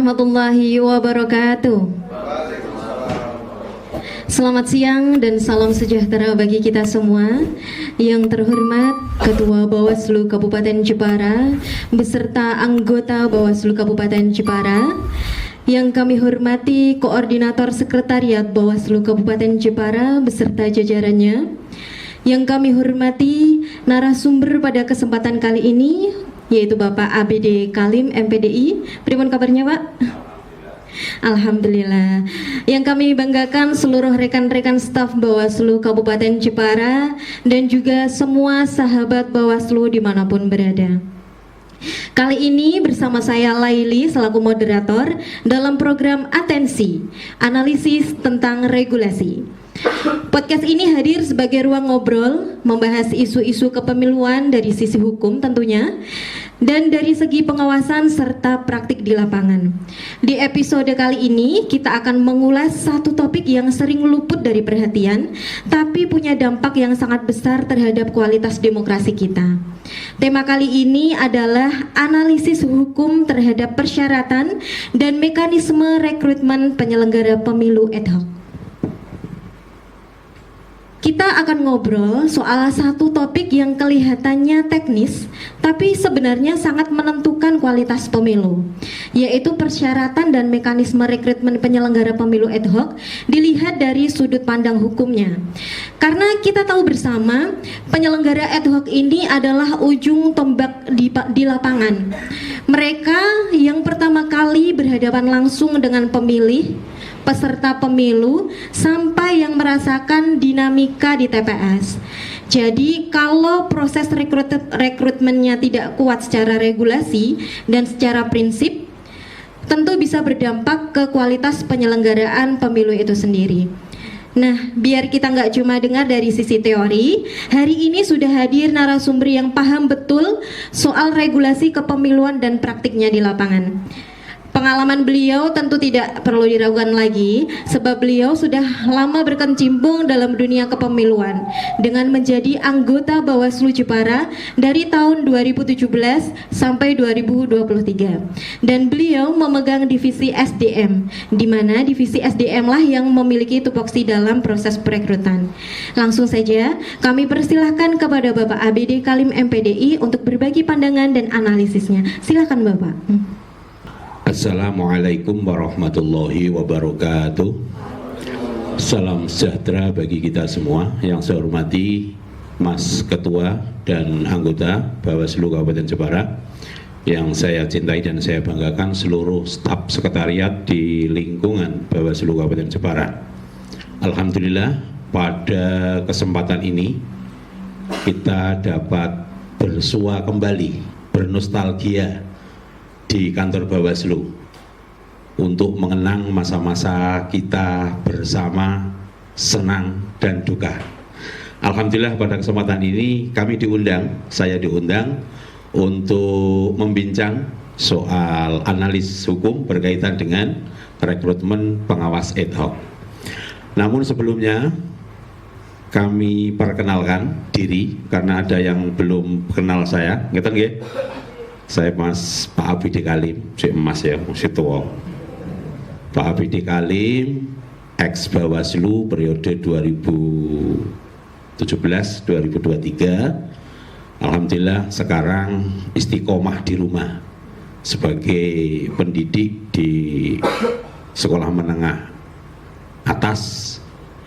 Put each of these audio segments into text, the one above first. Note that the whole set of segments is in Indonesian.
warahmatullahi wabarakatuh. Selamat siang dan salam sejahtera bagi kita semua. Yang terhormat Ketua Bawaslu Kabupaten Jepara beserta anggota Bawaslu Kabupaten Jepara. Yang kami hormati Koordinator Sekretariat Bawaslu Kabupaten Jepara beserta jajarannya. Yang kami hormati narasumber pada kesempatan kali ini, yaitu Bapak ABD Kalim MPDI. Pripun kabarnya, Pak? Alhamdulillah. Yang kami banggakan seluruh rekan-rekan staf Bawaslu Kabupaten Jepara dan juga semua sahabat Bawaslu dimanapun berada. Kali ini bersama saya Laili selaku moderator dalam program Atensi, analisis tentang regulasi. Podcast ini hadir sebagai ruang ngobrol, membahas isu-isu kepemiluan dari sisi hukum tentunya, dan dari segi pengawasan serta praktik di lapangan. Di episode kali ini kita akan mengulas satu topik yang sering luput dari perhatian, tapi punya dampak yang sangat besar terhadap kualitas demokrasi kita. Tema kali ini adalah analisis hukum terhadap persyaratan dan mekanisme rekrutmen penyelenggara pemilu ad hoc. Kita akan ngobrol soal satu topik yang kelihatannya teknis, tapi sebenarnya sangat menentukan kualitas pemilu, yaitu persyaratan dan mekanisme rekrutmen penyelenggara pemilu ad hoc dilihat dari sudut pandang hukumnya. Karena kita tahu bersama, penyelenggara ad hoc ini adalah ujung tombak di lapangan. Mereka yang pertama kali berhadapan langsung dengan pemilih, peserta pemilu, sampai yang merasakan dinamika di TPS. Jadi kalau proses rekrutmennya tidak kuat secara regulasi dan secara prinsip, tentu bisa berdampak ke kualitas penyelenggaraan pemilu itu sendiri. Nah, biar kita nggak cuma dengar dari sisi teori, hari ini sudah hadir narasumber yang paham betul soal regulasi kepemiluan dan praktiknya di lapangan. Pengalaman beliau tentu tidak perlu diragukan lagi, sebab beliau sudah lama berkecimpung dalam dunia kepemiluan dengan menjadi anggota Bawaslu Jepara dari tahun 2017 sampai 2023. Dan beliau memegang divisi SDM, di mana divisi SDM lah yang memiliki tupoksi dalam proses perekrutan. Langsung saja kami persilahkan kepada Bapak ABD Kalim MPDI untuk berbagi pandangan dan analisisnya. Silakan Bapak. Assalamualaikum warahmatullahi wabarakatuh. Salam sejahtera bagi kita semua. Yang saya hormati Mas Ketua dan anggota Bawaslu Kabupaten Jepara, yang saya cintai dan saya banggakan seluruh staf sekretariat di lingkungan Bawaslu Kabupaten Jepara. Alhamdulillah pada kesempatan ini kita dapat bersua kembali, bernostalgia di kantor Bawaslu untuk mengenang masa-masa kita bersama, senang dan duka. Alhamdulillah pada kesempatan ini saya diundang untuk membincang soal analis hukum berkaitan dengan rekrutmen pengawas ad hoc. Namun sebelumnya kami perkenalkan diri karena ada yang belum kenal saya. Ngeten nggih? Saya Mas Pak ABD Kalim, si Mas ya, si tua. Pak ABD Kalim, ex Bawaslu periode 2017-2023. Alhamdulillah sekarang istiqomah di rumah sebagai pendidik di sekolah menengah atas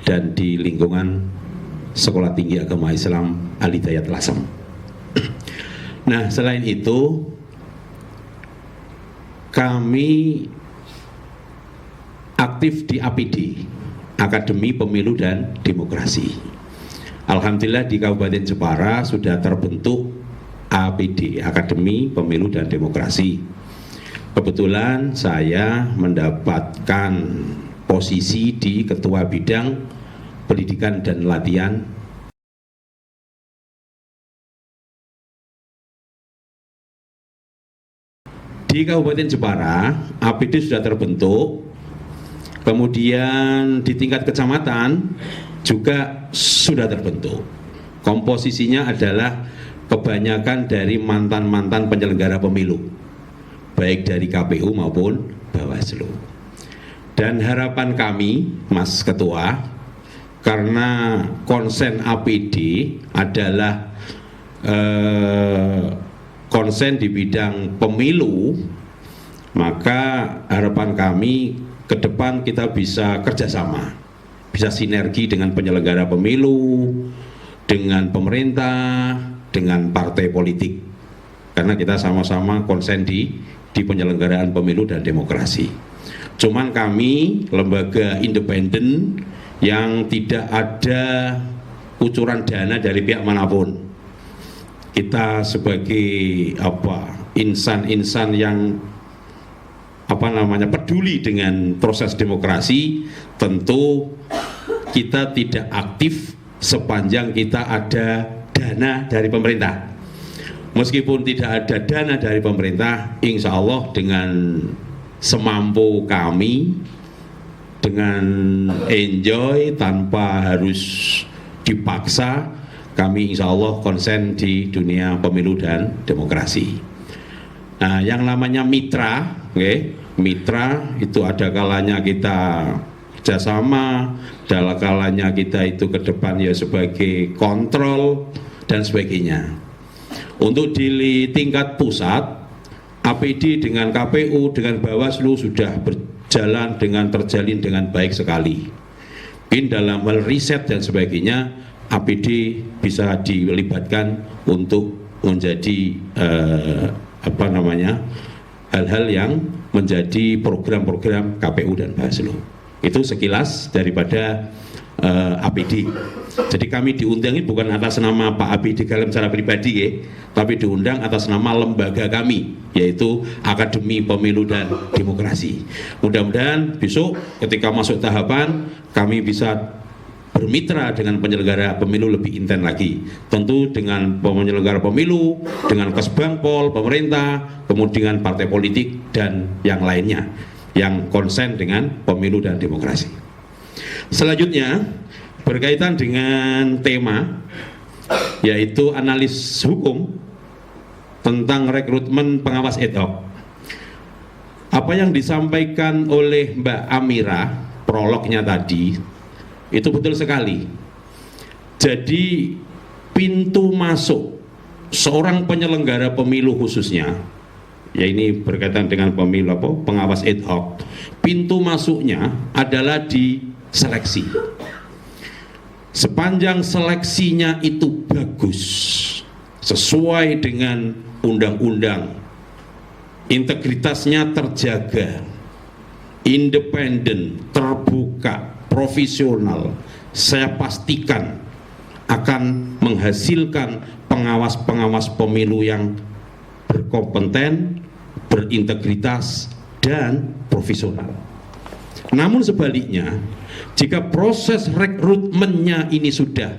dan di lingkungan Sekolah Tinggi Agama Islam Al-Hidayat Lasem. Nah, selain itu kami aktif di APD, Akademi Pemilu dan Demokrasi. Alhamdulillah di Kabupaten Jepara sudah terbentuk APD, Akademi Pemilu dan Demokrasi. Kebetulan saya mendapatkan posisi di Ketua Bidang Pendidikan dan Latihan di Kabupaten Jepara. APD sudah terbentuk, kemudian di tingkat kecamatan juga sudah terbentuk. Komposisinya adalah kebanyakan dari mantan-mantan penyelenggara pemilu, baik dari KPU maupun Bawaslu. Dan harapan kami, Mas Ketua, karena konsen APD adalah konsen di bidang pemilu, maka harapan kami ke depan kita bisa kerjasama, bisa sinergi dengan penyelenggara pemilu, dengan pemerintah, dengan partai politik, karena kita sama-sama konsen di penyelenggaraan pemilu dan demokrasi. Cuman kami lembaga independen yang tidak ada kucuran dana dari pihak manapun. Kita sebagai insan-insan yang peduli dengan proses demokrasi, tentu kita tidak aktif sepanjang kita ada dana dari pemerintah. Meskipun tidak ada dana dari pemerintah, insya Allah dengan semampu kami, dengan enjoy tanpa harus dipaksa, kami insya Allah konsen di dunia pemilu dan demokrasi. Nah, yang namanya mitra, mitra itu ada kalanya kita kerjasama, ada kalanya kita itu ke depan ya sebagai kontrol dan sebagainya. Untuk di tingkat pusat, APD dengan KPU, dengan Bawaslu sudah berjalan terjalin dengan baik sekali. Mungkin dalam hal riset dan sebagainya, APD bisa dilibatkan untuk menjadi hal-hal yang menjadi program-program KPU dan Bawaslu. Itu sekilas daripada APD. Jadi kami diundang ini bukan atas nama Pak APD Galem secara pribadi ya, tapi diundang atas nama lembaga kami, yaitu Akademi Pemilu dan Demokrasi. Mudah-mudahan besok ketika masuk tahapan kami bisa bermitra dengan penyelenggara pemilu lebih intens lagi. Tentu dengan penyelenggara pemilu, dengan Kesbangpol, pemerintah, kemudian partai politik dan yang lainnya yang konsen dengan pemilu dan demokrasi. Selanjutnya berkaitan dengan tema yaitu analis hukum tentang rekrutmen pengawas ad hoc. Apa yang disampaikan oleh Mbak Amira prolognya tadi itu betul sekali. Jadi pintu masuk seorang penyelenggara pemilu khususnya, ya ini berkaitan dengan pemilu pengawas ad hoc, pintu masuknya adalah di seleksi. Sepanjang seleksinya itu bagus, sesuai dengan undang-undang, integritasnya terjaga, independen, terbuka, profesional, saya pastikan akan menghasilkan pengawas-pengawas pemilu yang berkompeten, berintegritas, dan profesional. Namun sebaliknya, jika proses rekrutmennya ini sudah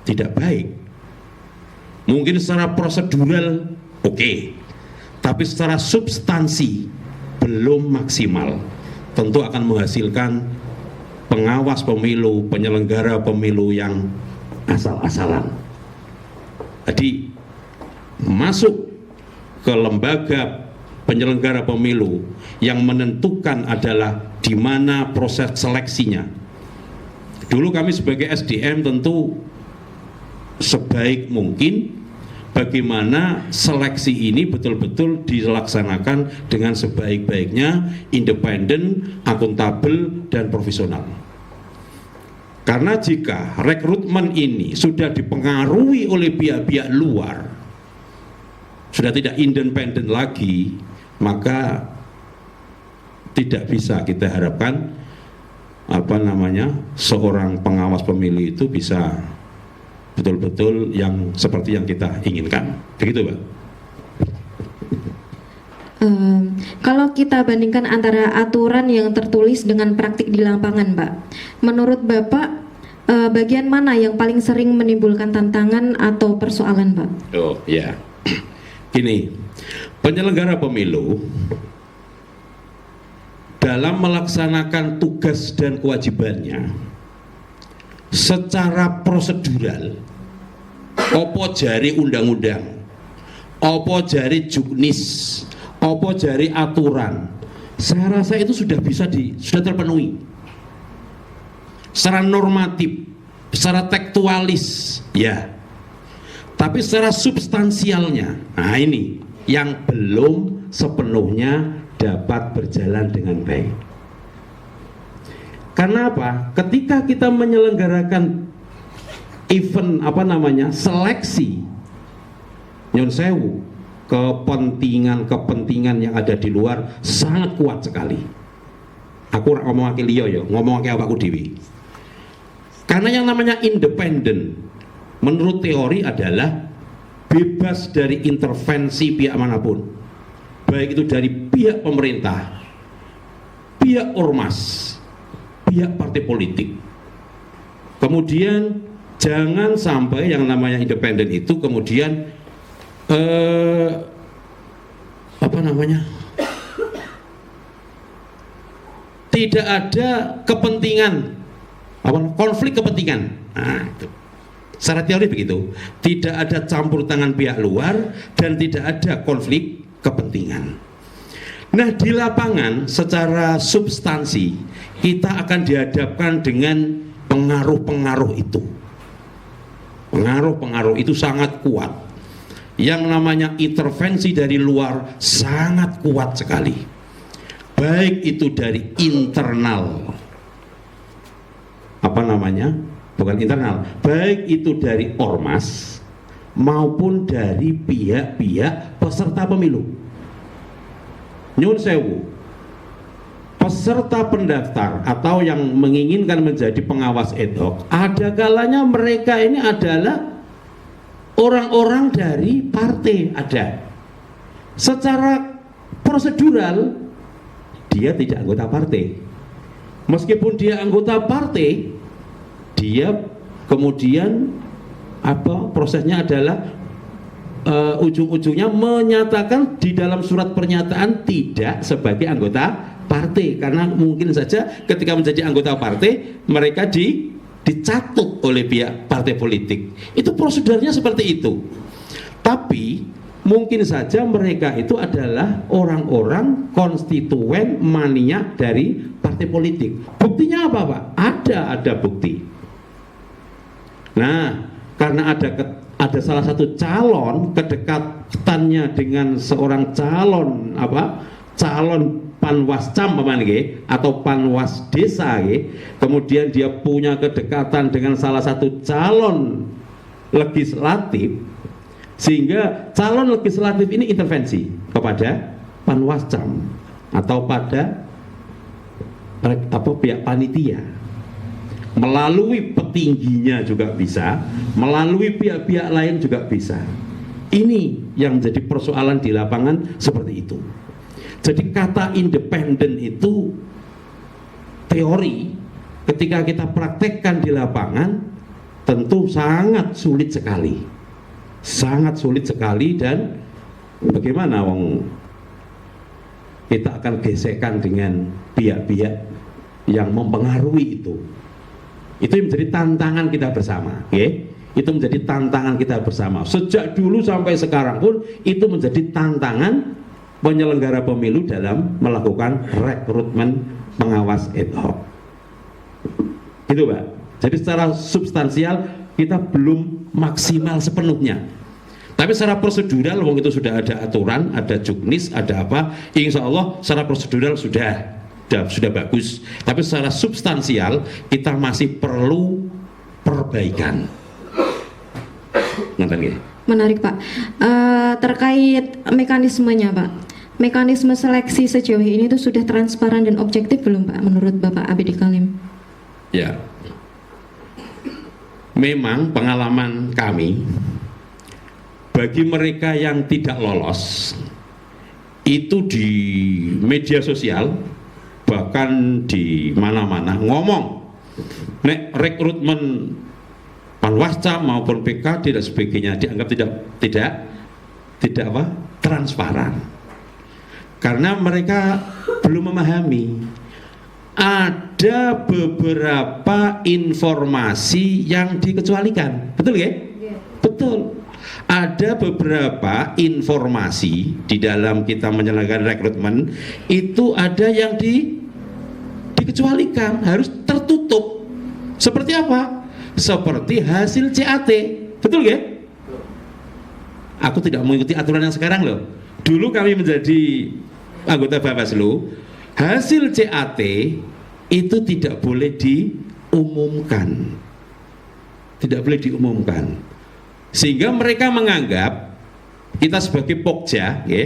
tidak baik, mungkin secara prosedural oke, tapi secara substansi belum maksimal, tentu akan menghasilkan pengawas pemilu, penyelenggara pemilu yang asal-asalan. Jadi masuk ke lembaga penyelenggara pemilu yang menentukan adalah di mana proses seleksinya. Dulu kami sebagai SDM tentu sebaik mungkin bagaimana seleksi ini betul-betul dilaksanakan dengan sebaik-baiknya, independen, akuntabel, dan profesional. Karena jika rekrutmen ini sudah dipengaruhi oleh pihak-pihak luar, sudah tidak independen lagi, maka tidak bisa kita harapkan seorang pengawas pemilu itu bisa betul-betul yang seperti yang kita inginkan. Begitu, Pak. Kalau kita bandingkan antara aturan yang tertulis dengan praktik di lapangan, Pak, menurut Bapak bagian mana yang paling sering menimbulkan tantangan atau persoalan, Pak? Oh ya, gini, penyelenggara pemilu dalam melaksanakan tugas dan kewajibannya secara prosedural, opo jari undang-undang, opo jari juknis, opo jari aturan. Saya rasa itu sudah sudah terpenuhi secara normatif, secara tekstualis, ya. Tapi secara substansialnya, nah ini yang belum sepenuhnya dapat berjalan dengan baik. Karena apa? Ketika kita menyelenggarakan event seleksi nyun sewu, kepentingan yang ada di luar sangat kuat sekali. Aku ngomong ke liyo ya, ngomong ke awakku dewi. Karena yang namanya independen menurut teori adalah bebas dari intervensi pihak manapun, baik itu dari pihak pemerintah, pihak ormas, pihak partai politik. Kemudian jangan sampai yang namanya independen itu kemudian tidak ada kepentingan, konflik kepentingan. Nah, itu. Secara teori begitu, tidak ada campur tangan pihak luar dan tidak ada konflik kepentingan. Nah, di lapangan secara substansi kita akan dihadapkan dengan pengaruh-pengaruh itu. Pengaruh-pengaruh itu sangat kuat. Yang namanya intervensi dari luar sangat kuat sekali. Baik itu dari internal, bukan internal, baik itu dari ormas maupun dari pihak-pihak peserta pemilu. Nyun sewu, peserta pendaftar atau yang menginginkan menjadi pengawas ad hoc, ada kalanya mereka ini adalah orang-orang dari partai. Ada secara prosedural dia tidak anggota partai, meskipun dia anggota partai, dia kemudian prosesnya adalah ujung-ujungnya menyatakan di dalam surat pernyataan tidak sebagai anggota partai, karena mungkin saja ketika menjadi anggota partai mereka dicatut oleh pihak partai politik. Itu prosedurnya seperti itu. Tapi mungkin saja mereka itu adalah orang-orang konstituen mania dari partai politik. Buktinya apa, Pak? Ada bukti. Nah, karena ada salah satu calon, kedekatannya dengan seorang calon panwascam atau panwas desa, kemudian dia punya kedekatan dengan salah satu calon legislatif, sehingga calon legislatif ini intervensi kepada panwascam atau pada pihak panitia melalui petingginya juga bisa, melalui pihak-pihak lain juga bisa. Ini yang menjadi persoalan di lapangan seperti itu. Jadi kata independen itu teori, ketika kita praktekkan di lapangan tentu sangat sulit sekali. Sangat sulit sekali, dan bagaimana kita akan gesekan dengan pihak-pihak yang mempengaruhi itu. Itu yang menjadi tantangan kita bersama, itu menjadi tantangan kita bersama. Sejak dulu sampai sekarang pun itu menjadi tantangan penyelenggara pemilu dalam melakukan rekrutmen pengawas ad hoc. Gitu, Pak. Jadi secara substansial kita belum maksimal sepenuhnya. Tapi secara prosedural, itu sudah ada aturan, ada juknis, ada apa. Insya Allah secara prosedural sudah bagus. Tapi secara substansial kita masih perlu perbaikan. Menarik, Pak. Terkait mekanismenya, Pak. Mekanisme seleksi sejauh ini itu sudah transparan dan objektif belum, Pak, menurut Bapak Abedi Kalim? Ya. Memang pengalaman kami, bagi mereka yang tidak lolos itu di media sosial, bahkan di mana-mana ngomong nek rekrutmen panwascam maupun PK dan sebagainya dianggap tidak transparan, karena mereka belum memahami ada beberapa informasi yang dikecualikan. Betul ya? Betul. ada beberapa informasi di dalam kita menyelenggarakan rekrutmen itu ada yang dikecualikan, harus tertutup. Seperti apa? Seperti hasil CAT, betul ya? Aku tidak mengikuti aturan yang sekarang loh. Dulu kami menjadi anggota Bawaslu, hasil CAT itu tidak boleh diumumkan, tidak boleh diumumkan, sehingga mereka menganggap kita sebagai Pokja ya,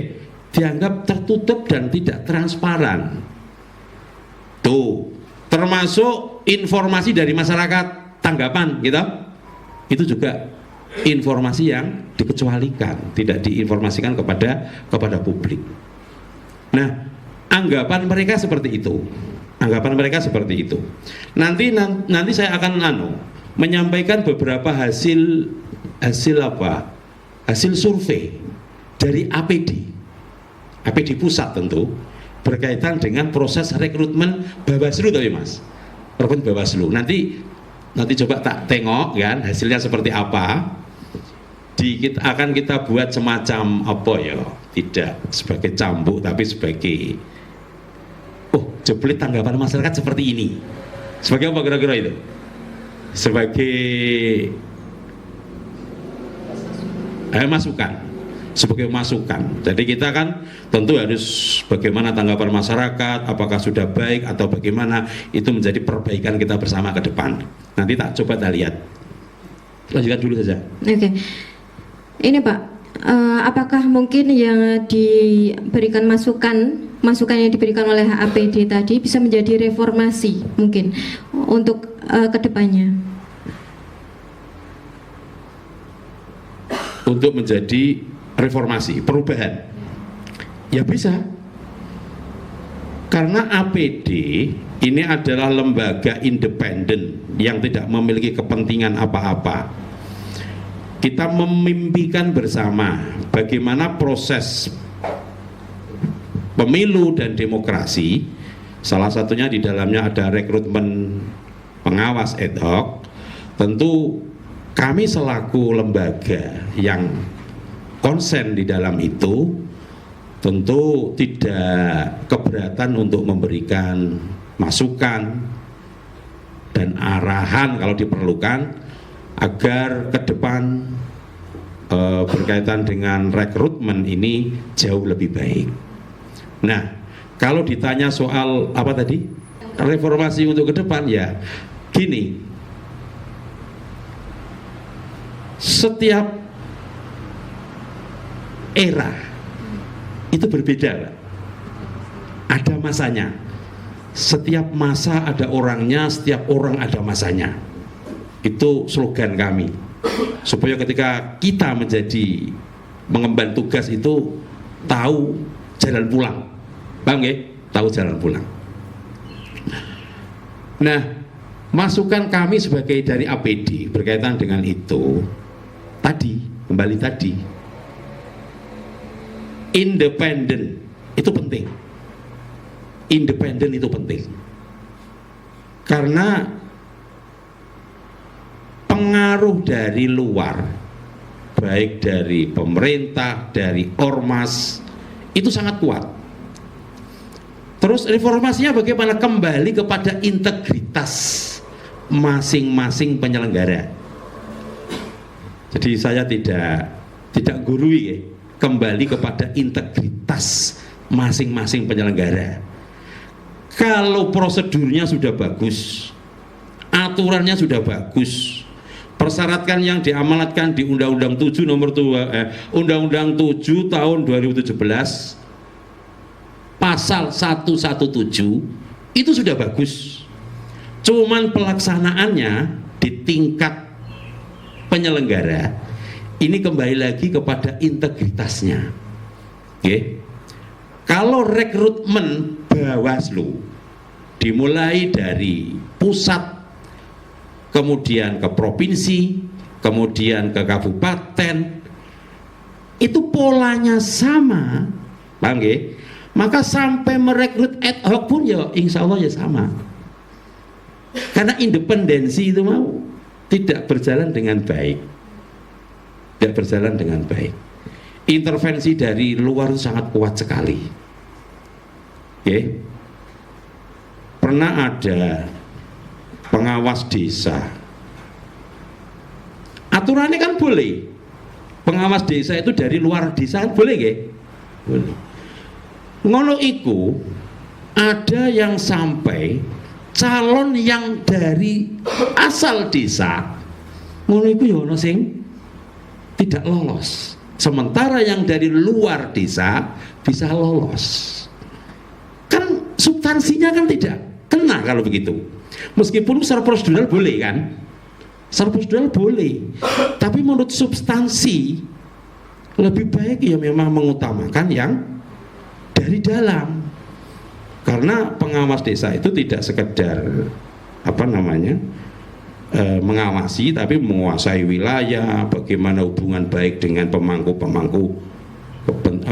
dianggap tertutup dan tidak transparan. Tuh, termasuk informasi dari masyarakat, tanggapan gitu, itu juga informasi yang dikecualikan, tidak diinformasikan kepada publik. Nah, anggapan mereka seperti itu. Anggapan mereka seperti itu. Nanti saya akan menyampaikan beberapa hasil apa? Hasil survei dari APD pusat tentu, berkaitan dengan proses rekrutmen Bawaslu tapi Mas. Rekrutmen Bawaslu. Nanti coba tak tengok kan hasilnya seperti apa. Akan kita buat semacam apa ya? Tidak sebagai cambuk tapi sebagai jeblet tanggapan masyarakat seperti ini. Sebagai apa kira-kira itu? Sebagai masukan. Sebagai masukan. Jadi kita kan tentu harus bagaimana tanggapan masyarakat, apakah sudah baik atau bagaimana, itu menjadi perbaikan kita bersama ke depan. Nanti coba kita lihat. Lanjutkan dulu saja. Oke. Ini Pak, apakah mungkin yang diberikan masukan yang diberikan oleh APD tadi bisa menjadi reformasi mungkin untuk kedepannya? Untuk menjadi reformasi, perubahan, ya bisa. Karena APD ini adalah lembaga independen yang tidak memiliki kepentingan apa-apa. Kita memimpikan bersama bagaimana proses pemilu dan demokrasi. Salah satunya di dalamnya ada rekrutmen pengawas ad hoc. Tentu kami selaku lembaga yang konsen di dalam itu tentu tidak keberatan untuk memberikan masukan dan arahan kalau diperlukan agar ke depan berkaitan dengan rekrutmen ini jauh lebih baik. Nah, kalau ditanya soal apa tadi? Reformasi untuk ke depan, ya gini. Setiap era itu berbeda, Pak. Ada masanya. Setiap masa ada orangnya, setiap orang ada masanya. Itu slogan kami, supaya ketika kita mengemban tugas itu tahu jalan pulang, paham ya? Tahu jalan pulang. Nah, masukan kami sebagai dari APD berkaitan dengan itu kembali tadi, independen itu penting. Independen itu penting karena pengaruh dari luar, baik dari pemerintah, dari ormas, itu sangat kuat. Terus reformasinya bagaimana? Kembali kepada integritas masing-masing penyelenggara. Jadi saya tidak gurui ya, kembali kepada integritas masing-masing penyelenggara. Kalau prosedurnya sudah bagus, aturannya sudah bagus, persyaratan yang diamanatkan di Undang-Undang 7 Undang-Undang 7 tahun 2017 pasal 117 itu sudah bagus. Cuman pelaksanaannya di tingkat penyelenggara ini kembali lagi kepada integritasnya. Oke. Kalau rekrutmen Bawaslu dimulai dari pusat, kemudian ke provinsi, kemudian ke kabupaten, itu polanya sama, paham nggih? Maka sampai merekrut ad hoc pun ya insya Allah ya sama. Karena independensi itu mau tidak berjalan dengan baik. tidak berjalan dengan baik. Intervensi dari luar itu sangat kuat sekali. Oke. Pernah ada pengawas desa. Aturannya kan boleh. Pengawas desa itu dari luar desa kan boleh nggih? Boleh. Ngono iku ada yang sampai calon yang dari asal desa ngono iku ya ono sing tidak lolos. Sementara yang dari luar desa bisa lolos. Kan substansinya kan tidak kena kalau begitu. Meskipun secara prosedural boleh kan? Secara prosedural boleh. Tapi menurut substansi lebih baik ya memang mengutamakan yang dari dalam. Karena pengawas desa itu tidak sekedar mengawasi, tapi menguasai wilayah, bagaimana hubungan baik dengan pemangku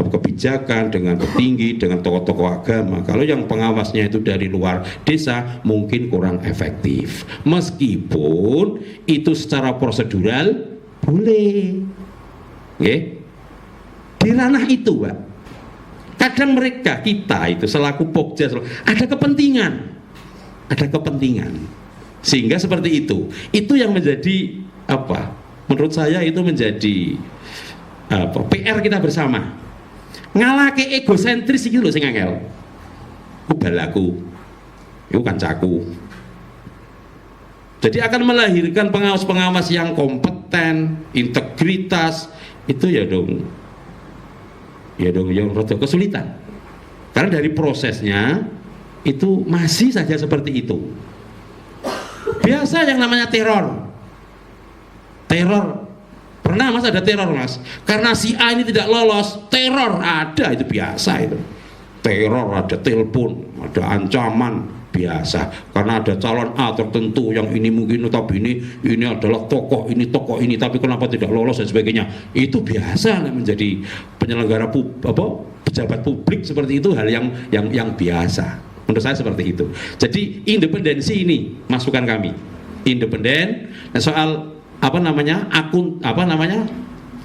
kebijakan, dengan petinggi, dengan tokoh-tokoh agama. Kalau yang pengawasnya itu dari luar desa mungkin kurang efektif, meskipun itu secara prosedural boleh. Di ranah itu, Pak, kadang kita itu selaku Pokja ada kepentingan sehingga seperti itu yang menjadi menurut saya itu menjadi PR kita bersama. Ngalake egosentris iki lho sing angel. Ku balaku, iku kancaku. Jadi akan melahirkan pengawas-pengawas yang kompeten, integritas, itu ya dong yang rada kesulitan. Karena dari prosesnya itu masih saja seperti itu. Biasa yang namanya teror. Pernah Mas ada teror Mas? Karena si A ini tidak lolos, teror ada, itu biasa itu. Teror, ada telepon, ada ancaman, biasa. Karena ada calon A tertentu yang ini mungkin notabene ini adalah tokoh ini, tapi kenapa tidak lolos dan sebagainya. Itu biasa menjadi penyelenggara pejabat publik seperti itu, hal yang biasa. Menurut saya seperti itu. Jadi independensi ini masukan kami. Independen. Nah, soal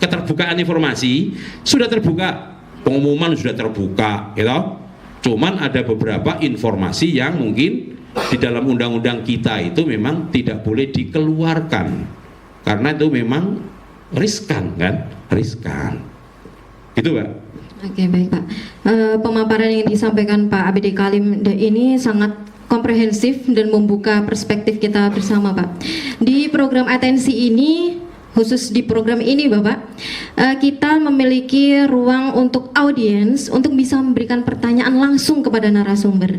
keterbukaan informasi sudah terbuka, pengumuman sudah terbuka, gitu. Cuman ada beberapa informasi yang mungkin di dalam undang-undang kita itu memang tidak boleh dikeluarkan karena itu memang riskan. Gitu, Pak. Oke, baik Pak. Pemaparan yang disampaikan Pak ABD Kalim ini sangat komprehensif dan membuka perspektif kita bersama, Pak. Di program atensi ini, khusus di program ini Bapak, kita memiliki ruang untuk audiens untuk bisa memberikan pertanyaan langsung kepada narasumber.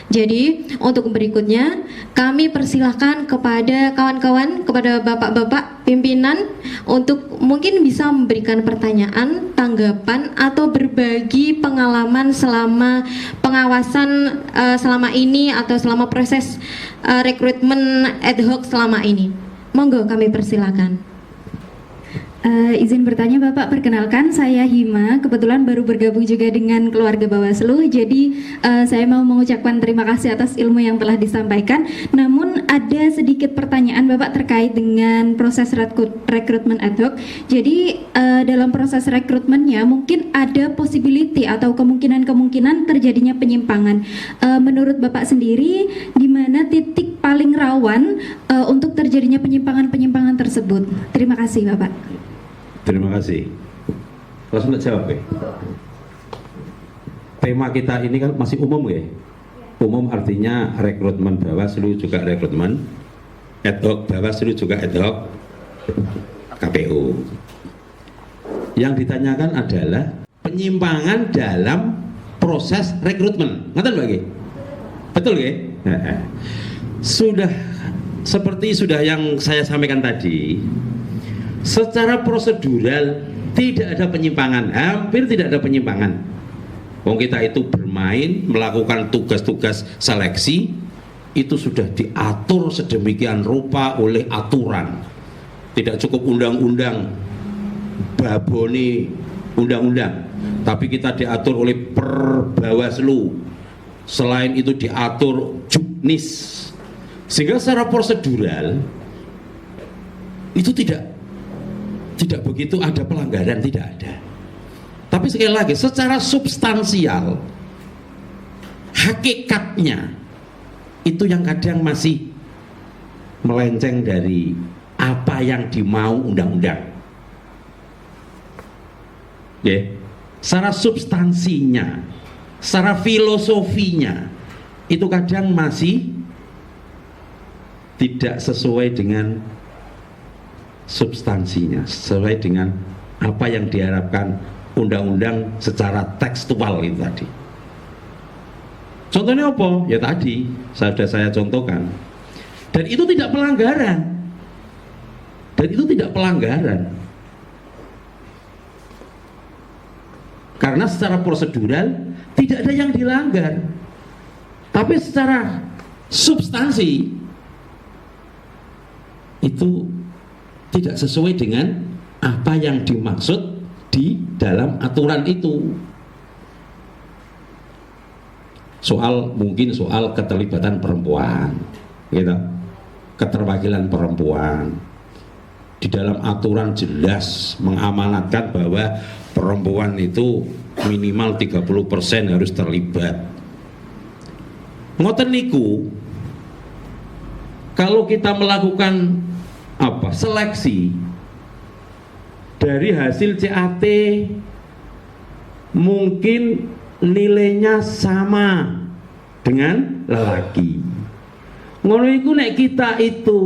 Jadi untuk berikutnya kami persilahkan kepada kawan-kawan, kepada bapak-bapak pimpinan untuk mungkin bisa memberikan pertanyaan, tanggapan atau berbagi pengalaman selama pengawasan selama ini atau selama proses rekrutmen ad hoc selama ini. Monggo kami persilakan. Izin bertanya Bapak, perkenalkan saya Hima, kebetulan baru bergabung juga dengan keluarga Bawaslu, jadi saya mau mengucapkan terima kasih atas ilmu yang telah disampaikan. Namun ada sedikit pertanyaan Bapak terkait dengan proses rekrutmen ad hoc. Jadi dalam proses rekrutmennya mungkin ada possibility atau kemungkinan terjadinya penyimpangan. Menurut Bapak sendiri, di mana titik paling rawan untuk terjadinya penyimpangan tersebut? Terima kasih Bapak. Terima kasih. Langsung jawab ya. Tema kita ini kan masih umum ya. Umum artinya rekrutmen Bawaslu juga rekrutmen ad hoc, Bawaslu juga ad hoc, KPU. Yang ditanyakan adalah penyimpangan dalam proses rekrutmen. Ngerti Mbak? Betul ya? Sudah yang saya sampaikan tadi. Secara prosedural tidak ada penyimpangan, hampir tidak ada penyimpangan. Wong kita itu bermain, melakukan tugas-tugas seleksi, itu sudah diatur sedemikian rupa oleh aturan. Tidak cukup undang-undang, baboni undang-undang, tapi kita diatur oleh Perbawaslu. Selain itu diatur Juknis, sehingga secara prosedural itu tidak tidak begitu ada pelanggaran, tidak ada. Tapi sekali lagi, secara substansial, hakikatnya itu yang kadang masih melenceng dari apa yang dimau undang-undang. Ya, secara substansinya, secara filosofinya, itu kadang masih tidak sesuai dengan substansinya, sesuai dengan apa yang diharapkan undang-undang secara tekstual itu tadi. Contohnya apa? Ya tadi sudah saya contohkan. Dan itu tidak pelanggaran. Dan itu tidak pelanggaran. Karena secara prosedural tidak ada yang dilanggar. Tapi secara substansi itu tidak sesuai dengan apa yang dimaksud di dalam aturan itu. Mungkin soal keterlibatan perempuan, gitu. Keterwakilan perempuan. Di dalam aturan jelas mengamanatkan bahwa perempuan itu minimal 30% harus terlibat. Ngoten niku, kalau kita melakukan seleksi dari hasil CAT, mungkin nilainya sama dengan lelaki. Ngono iku nek kita itu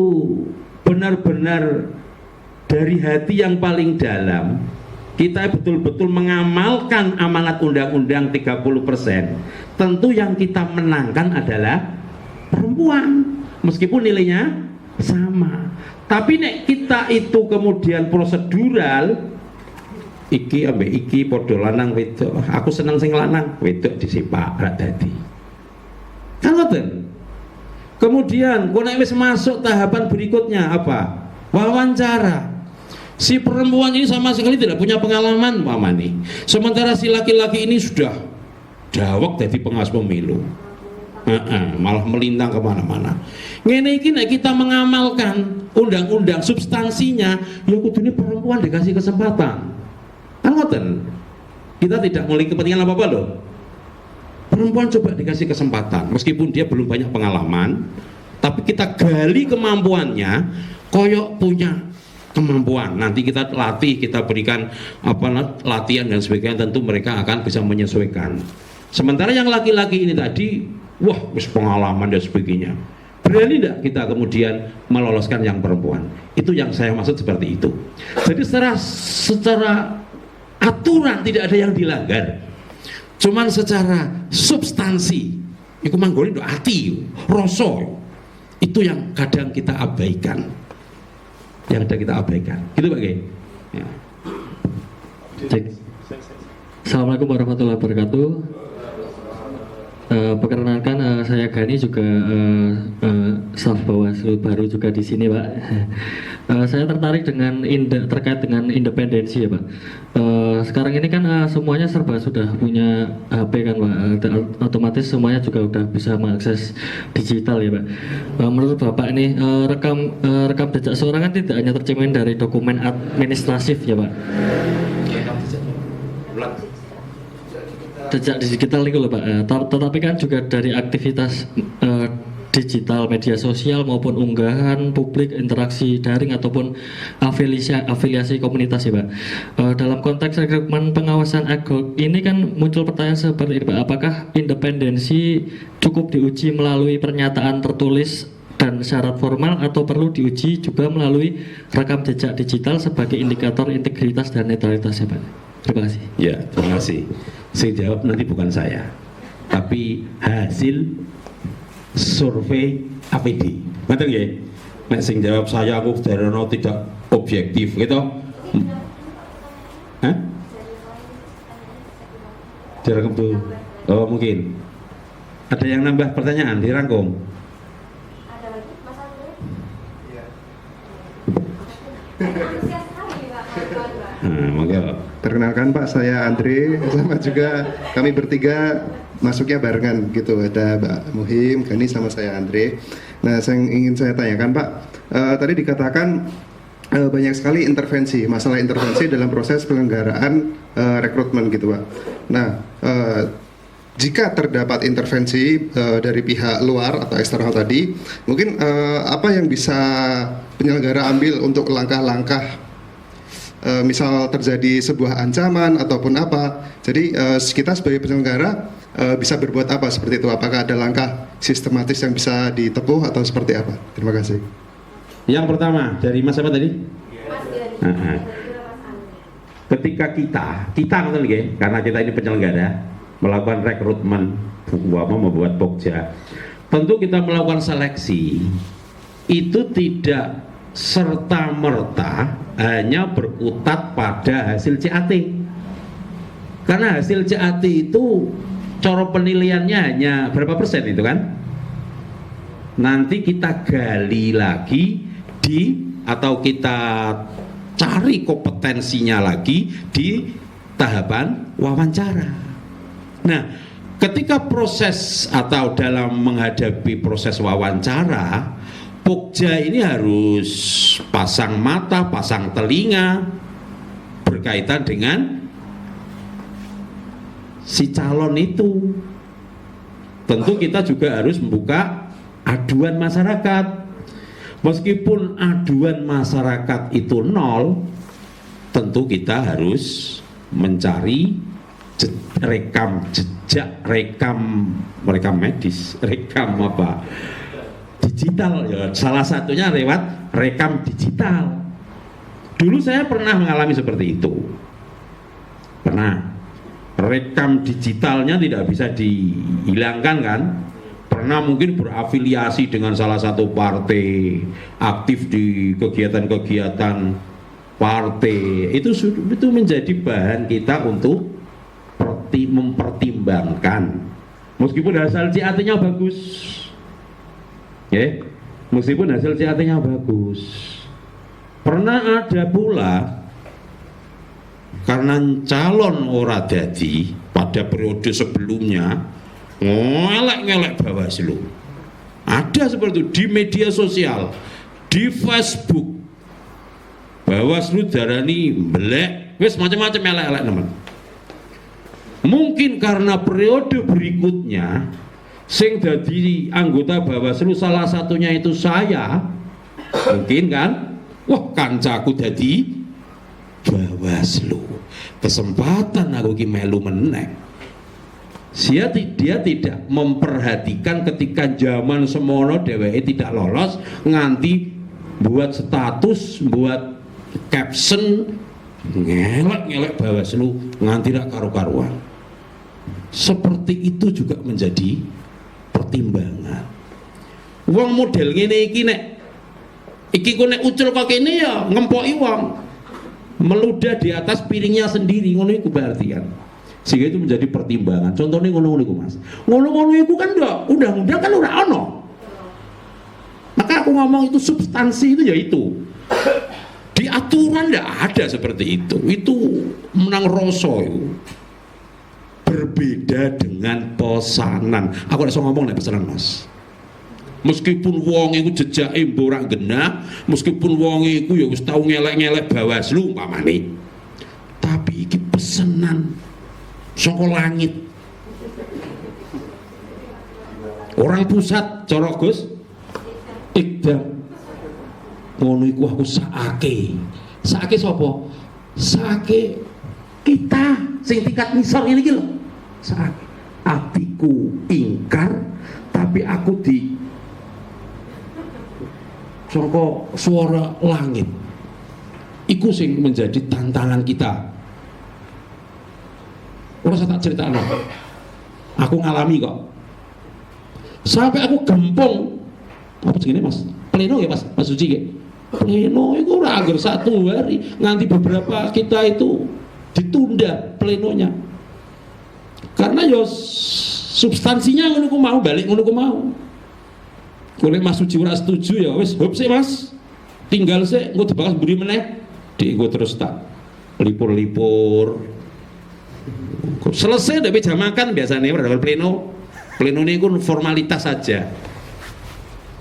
benar-benar dari hati yang paling dalam, kita betul-betul mengamalkan amanat undang-undang 30%, tentu yang kita menangkan adalah perempuan meskipun nilainya sama. Tapi nek kita itu kemudian prosedural, iki ambek iki padha lanang wedok, aku seneng sing lanang, wedok disipak ra dadi. Kan ngoten. Kemudian kok nek wis masuk tahapan berikutnya apa? Wawancara. Si perempuan ini sama sekali tidak punya pengalaman nih. Sementara si laki-laki ini sudah dawek jadi pengawas pemilu. Malah melintang kemana-mana. Ngene iki nek kita mengamalkan undang-undang substansinya, ya kudune perempuan dikasih kesempatan. Kan ngoten. Kita tidak memiliki kepentingan apa-apa loh. Perempuan coba dikasih kesempatan, meskipun dia belum banyak pengalaman, tapi kita gali kemampuannya, koyok punya kemampuan. Nanti kita latih, kita berikan latihan dan sebagainya, tentu mereka akan bisa menyesuaikan. Sementara yang laki-laki ini tadi, wah, wis pengalaman dan sebagainya. Berani tidak kita kemudian meloloskan yang perempuan? Itu yang saya maksud seperti itu. Jadi secara aturan tidak ada yang dilanggar. Cuman secara substansi, itu manggone ndok ati, rasa, itu yang kadang kita abaikan. Yang ada kita abaikan. Gitu Pak Ge. Ya. Assalamualaikum warahmatullahi wabarakatuh. Perkenalkan, saya Gani, juga staf Bawaslu baru juga di sini, Pak. Saya tertarik dengan terkait dengan independensi, ya Pak. Sekarang ini kan semuanya serba sudah punya HP kan, Pak. Otomatis semuanya juga udah bisa mengakses digital, ya Pak. Menurut Bapak ini rekam jejak seorang kan tidak hanya tercermin dari dokumen administratif, ya Pak. Jejak digital itu loh Pak, tetapi kan juga dari aktivitas digital, media sosial maupun unggahan publik, interaksi daring ataupun afiliasi komunitas ya Pak. Dalam konteks rekrutmen pengawasan AGOG ini kan muncul pertanyaan seperti ini Pak, apakah independensi cukup diuji melalui pernyataan tertulis dan syarat formal atau perlu diuji juga melalui rekam jejak digital sebagai indikator integritas dan netralitas ya Pak? Terima kasih. Ya, terima kasih. Saya jawab nanti bukan saya, tapi hasil survei APD. Ngerti nggih? Nek sing jawab saya aku dereno tidak objektif gitu. Hah? Direkam tuh. Oh, mungkin. Ada yang nambah pertanyaan dirangkum? Ada lagi, Mas Andre? Iya. Monggo. Perkenalkan Pak, saya Andre, sama juga kami bertiga masuknya barengan gitu, ada Mbak Muhim, Gani sama saya Andre. Nah, yang ingin saya tanyakan Pak, tadi dikatakan banyak sekali masalah intervensi dalam proses penyelenggaraan rekrutmen gitu Pak. Nah, jika terdapat intervensi dari pihak luar atau eksternal tadi, mungkin apa yang bisa penyelenggara ambil untuk langkah-langkah misal terjadi sebuah ancaman ataupun apa. Jadi kita sebagai penyelenggara bisa berbuat apa seperti itu? Apakah ada langkah sistematis yang bisa ditempuh atau seperti apa? Terima kasih. Yang pertama dari Mas apa tadi? Ketika kita karena kita ini penyelenggara melakukan rekrutmen, membuat pokja, tentu kita melakukan seleksi. Itu tidak serta-merta hanya berkutat pada hasil CAT, karena hasil CAT itu cara penilaiannya hanya berapa persen itu kan. Nanti kita gali lagi atau kita cari kompetensinya lagi di tahapan wawancara. Nah, ketika proses atau dalam menghadapi proses wawancara, pokja ini harus pasang mata, pasang telinga berkaitan dengan si calon itu. Tentu kita juga harus membuka aduan masyarakat. Meskipun aduan masyarakat itu nol, tentu kita harus mencari rekam jejak, rekam medis, rekam digital ya, salah satunya lewat rekam digital. Dulu saya pernah mengalami seperti itu, rekam digitalnya tidak bisa dihilangkan kan, pernah mungkin berafiliasi dengan salah satu partai, aktif di kegiatan-kegiatan partai, itu menjadi bahan kita untuk mempertimbangkan. Meskipun hasil CAT-nya bagus, meskipun hasil CAT-nya bagus. Pernah ada pula karena calon ora dadi pada periode sebelumnya ngelek Bawaslu. Ada seperti itu di media sosial, di Facebook. Bawaslu darani belek, wis macam-macam elek-elek teman. Mungkin karena periode berikutnya sing dadi anggota Bawaslu salah satunya itu saya, mungkin kan, wah kancaku dadi Bawaslu, kesempatan aku ki melu meneh. Dia tidak memperhatikan ketika zaman semono dheweke tidak lolos nganti buat status, buat caption ngelek Bawaslu nganti rak karu-karuan. Seperti itu juga menjadi pertimbangan. Wong model ngene iki nek iki ku nek ucul kok kene ya ngempoki wong meludah di atas piringnya sendiri, ngono iku berarti kan. Sehingga itu menjadi pertimbangan. Contohnya ngono-ngono iku Mas. Ngono-ngono iku kan undang-undang kan ora ono. Maka aku ngomong itu substansi itu ya itu. Di aturan tidak ada seperti itu. Itu menang rasa itu. Berbeda dengan pesanan. Aku tidak ngomong nek pesanan Mas. Meskipun wong iku jejake ora genah, meskipun wong iku ya wis tau ngelek-ngelek Bawaslu umpamane. Tapi iki pesanan saka langit. Orang pusat cara Gus Ikdam. Ngono iku aku sakake. Sakake sapa? Sakake kita sing tingkat nisor ini iki lho. Sakake. Atiku ingkar tapi aku di saka suara langit. Iku sing menjadi tantangan kita. Ora usah tak critakno. Aku ngalami kok. Sampai aku gempung. Apa segini Mas? Pleno ya Mas Suci ya? Pleno itu ora anggar 1 hari, nganti beberapa kita itu ditunda plenonya. Karena ya substansinya ngono ku mau, balik ngono ku mau. Kalau Mas Suci ora setuju ya wis hop sih Mas. Tinggal sih engko dibahas mburi meneh. Dik engko terus tak lipur-lipur. Selesai dari jam makan biasanya pada pleno ini pun formalitas saja.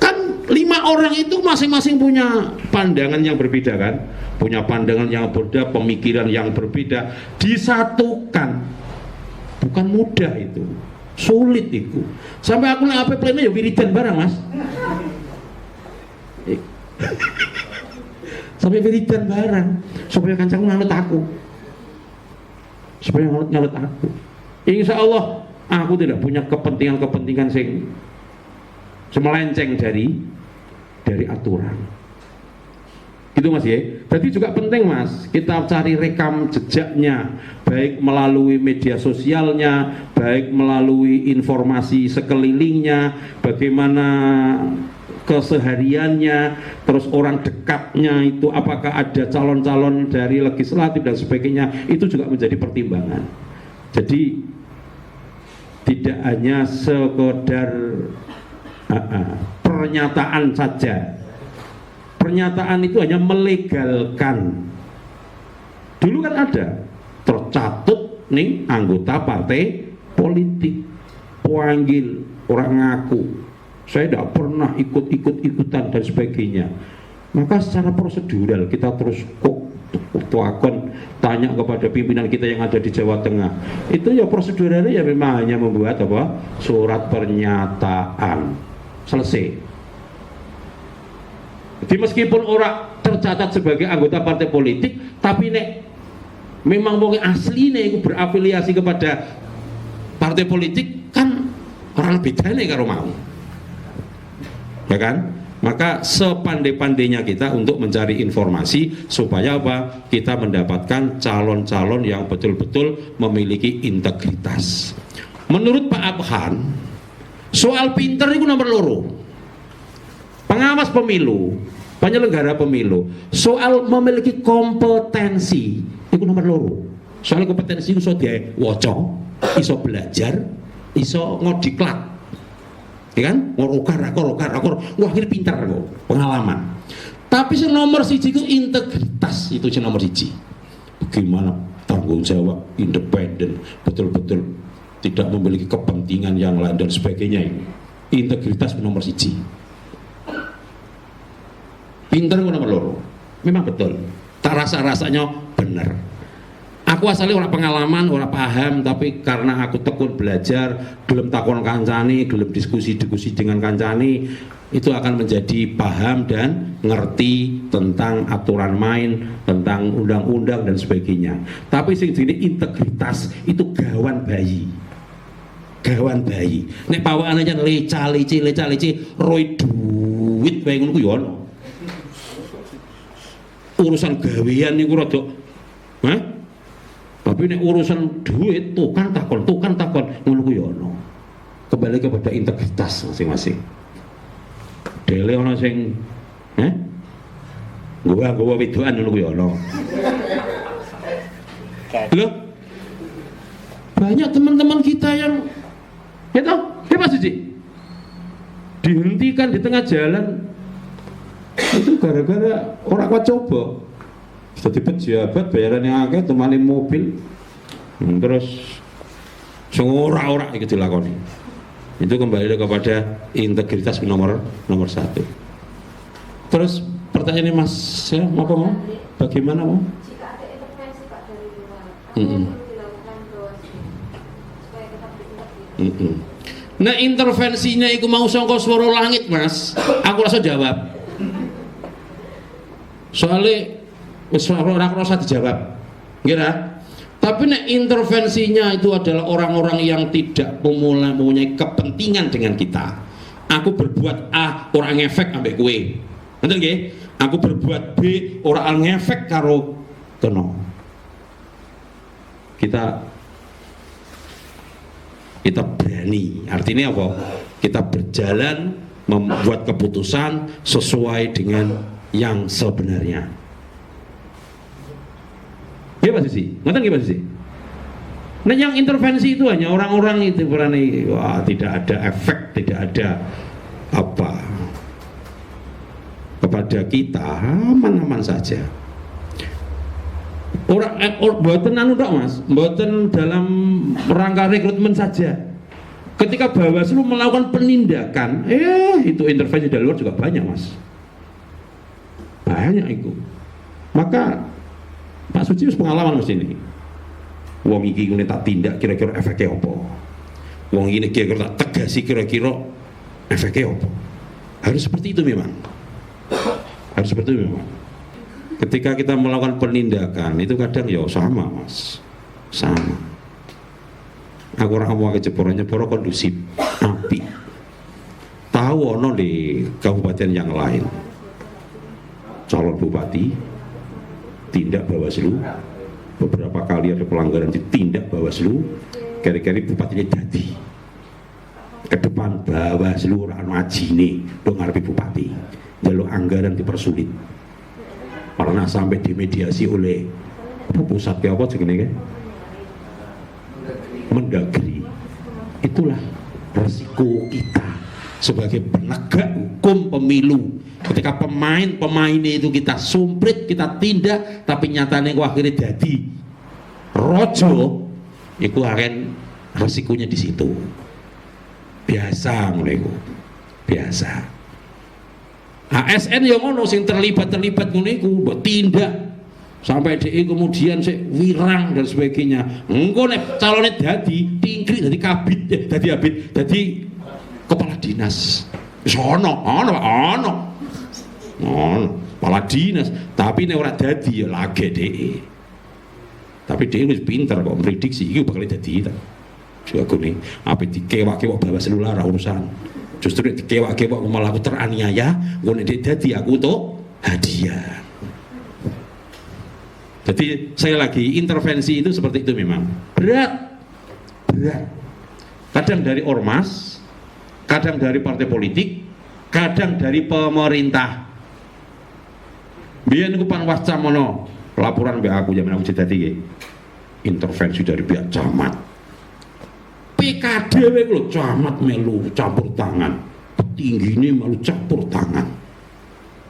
Kan 5 orang itu masing-masing punya pandangan yang berbeda kan, punya pandangan yang berbeda, pemikiran yang berbeda, disatukan bukan mudah itu, sulit itu. Sampai aku nek ape plene ya wiridan barang Mas. Sampai wiridan barang supaya kancaku nganut aku, supaya nganut aku. Insya Allah aku tidak punya kepentingan sing semelenceng dari aturan. Gitu Mas ya. Jadi juga penting Mas, kita cari rekam jejaknya, baik melalui media sosialnya, baik melalui informasi sekelilingnya, bagaimana kesehariannya, terus orang dekatnya itu apakah ada calon-calon dari legislatif dan sebagainya, itu juga menjadi pertimbangan. Jadi tidak hanya sekedar pernyataan saja. Pernyataan itu hanya melegalkan. Dulu kan ada tercatut nih anggota partai politik, panggil orang ngaku saya tidak pernah ikut-ikutan dan sebagainya. Maka secara prosedural kita terus tuakon tanya kepada pimpinan kita yang ada di Jawa Tengah. Itu ya proseduralnya ya memang hanya membuat apa? Surat pernyataan. Selesai. Jadi meskipun orang tercatat sebagai anggota partai politik, tapi nek memang wong asline iku berafiliasi kepada partai politik kan orang bedane karo mau. Ya kan? Maka sepandai-pandainya kita untuk mencari informasi supaya apa? Kita mendapatkan calon-calon yang betul-betul memiliki integritas. Menurut Pak Abhan, soal pinter itu nomor loro. Pengawas pemilu, penyelenggara pemilu, soal memiliki kompetensi itu nomor loro. Soal kompetensi itu iso diwaca, iso belajar, iso ngodiklat. Ya kan? Ngorokar, wah ini pintar kok, pengalaman. Tapi yang nomor siji itu integritas, itu yang nomor siji. Bagaimana tanggung jawab, independen, betul-betul tidak memiliki kepentingan yang lain dan sebagainya ini. Integritas nomor siji. Pinter itu nomor loro. Memang betul. Tak rasa-rasanya benar. Aku asalnya orang pengalaman, orang paham, tapi karena aku tekun belajar, gelem takon kancani, gelem diskusi dengan kancani, itu akan menjadi paham dan ngerti tentang aturan main, tentang undang-undang dan sebagainya. Tapi sing jenenge integritas itu gawan bayi. Gawan bayi. Nek pawakane jan leca-leci, roy duit bae ngono ku yo ono. Urusan gawean niku rada tapi nek urusan duit tukang takon ngono ku ya ono. Kembali kepada integritas masing-masing. Dele ono sing nggawa wedokan ngono ku ya ono. Loh, banyak teman-teman kita yang gitu, Mas Suci, dihentikan di tengah jalan itu gara-gara orang kuat coba. Jadi pejabat bayaran yang akeh temani mobil, terus ora-ora itu dilakoni. Itu kembali kepada integritas nomor satu. Terus pertanyaannya Mas, ya, mau? Bagaimana mau? Jika ada intervensi Pak dari luar, apa yang perlu dilakukan Bawaslu supaya tetap berintegritas? Nah intervensinya itu mau sangka swara langit Mas, aku rasa jawab. Soalnya orang rasa dijawab, kira. Tapi nek intervensinya itu adalah orang-orang yang tidak mempunyai kepentingan dengan kita. Aku berbuat A, orang ngefek ambek kue. Betul nggih? Aku berbuat B, orang ngefek karo kena. Kita berani. Artinya apa? Kita berjalan membuat keputusan sesuai dengan yang sebenarnya. Ya Pak Susi, ngerti nggih Pak Susi? Nah yang intervensi itu hanya orang-orang itu berani, wah tidak ada efek, tidak ada apa kepada kita, aman-aman saja. Buatan anu tok Mas, buatan dalam rangka rekrutmen saja. Ketika Bawaslu melakukan penindakan, itu intervensi dari luar juga banyak, Mas. Banyak itu. Maka Pak Suci harus pengalaman mesti ini. Wong iki ngene tak tindak kira-kira efeknya apa? Wong ini kira-kira tak tegasi kira-kira efeknya apa? Harus seperti itu memang. Harus seperti itu memang. Ketika kita melakukan penindakan itu kadang ya sama, Mas. Sama. Aku ora ngomong ke Jeporo kondusif, api. Tahu ono di kabupaten yang lain. Calon bupati tindak Bawaslu, beberapa kali ada pelanggaran ditindak Bawaslu, kira-kira bupatinya jadi ke depan Bawaslu ora majine do ngarepe bupati, jalur anggaran dipersulit, pernah sampai dimediasi oleh pusat apa jenenge kan? Mendagri. Itulah resiko kita sebagai penegak hukum pemilu. Ketika pemain-pemainnya itu kita sumprit, kita tindak, tapi nyatanya kok akhirnya jadi rojo, itu akan resikonya di situ. Biasa mereka, biasa. ASN yang ngono sing terlibat ngono iku mbok tindak sampai DE kemudian wirang dan sebagainya. Engko nek calone dadi tingkrik dadi kabit, dadi kepala dinas. Sono, ono kepala dinas, tapi nek ora dadi ya lage DE. Tapi DE wis pinter kok prediksi iki bakal dadi ta. Jago nih, apa dikewak-kewak Bawaslu lara urusan. Justru dikewak-kewak malah aku teraniaya, ngono nek dadi aku tuh hadiah. Jadi saya lagi intervensi itu seperti itu memang berat. Kadang dari ormas, kadang dari partai politik, kadang dari pemerintah. Biyen niku pan wacamono laporan mbek aku zaman aku jadi intervensi dari pihak camat. PKD wae lho camat melu campur tangan. Petinggine melu campur tangan.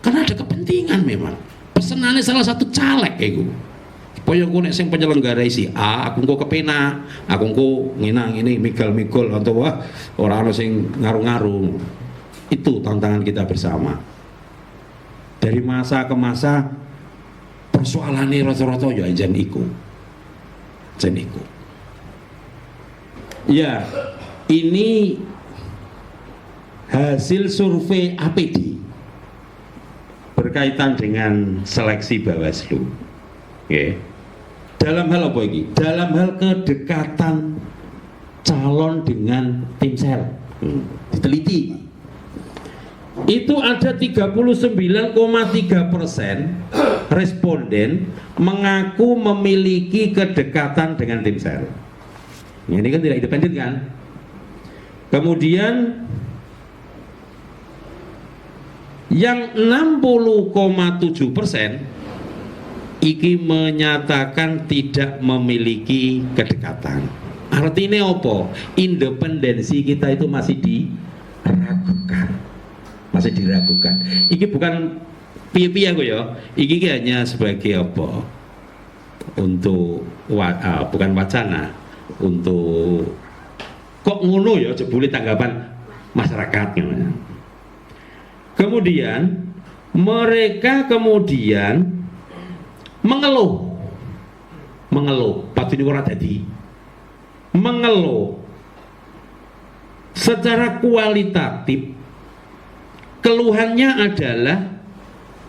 Karena ada kepentingan memang. Pesenannya salah satu caleg iku. Supaya aku nek sing penyelenggara si A, aku engko kepenak, aku engko ngene migol-migol atau wah ora ana sing ngaru-ngaru. Itu tantangan kita bersama. Dari masa ke masa persoalannya rata-rata ya jan iku. Ya, ini hasil survei APD berkaitan dengan seleksi Bawaslu. Okay. Dalam hal apa ini? Dalam hal kedekatan calon dengan tim sel. Diteliti. Itu ada 39,3% responden mengaku memiliki kedekatan dengan tim sel. Ini kan tidak independen kan? Kemudian yang 60,7% iki menyatakan tidak memiliki kedekatan. Artinya apa? Independensi kita itu masih diragukan. Iki bukan piye-piye aku ya. Iki hanya sebagai apa? Untuk bukan wacana, untuk kok ngono ya jebule tanggapan masyarakat namanya. Kemudian mereka mengeluh pasti ora dadi mengeluh secara kualitatif. Keluhannya adalah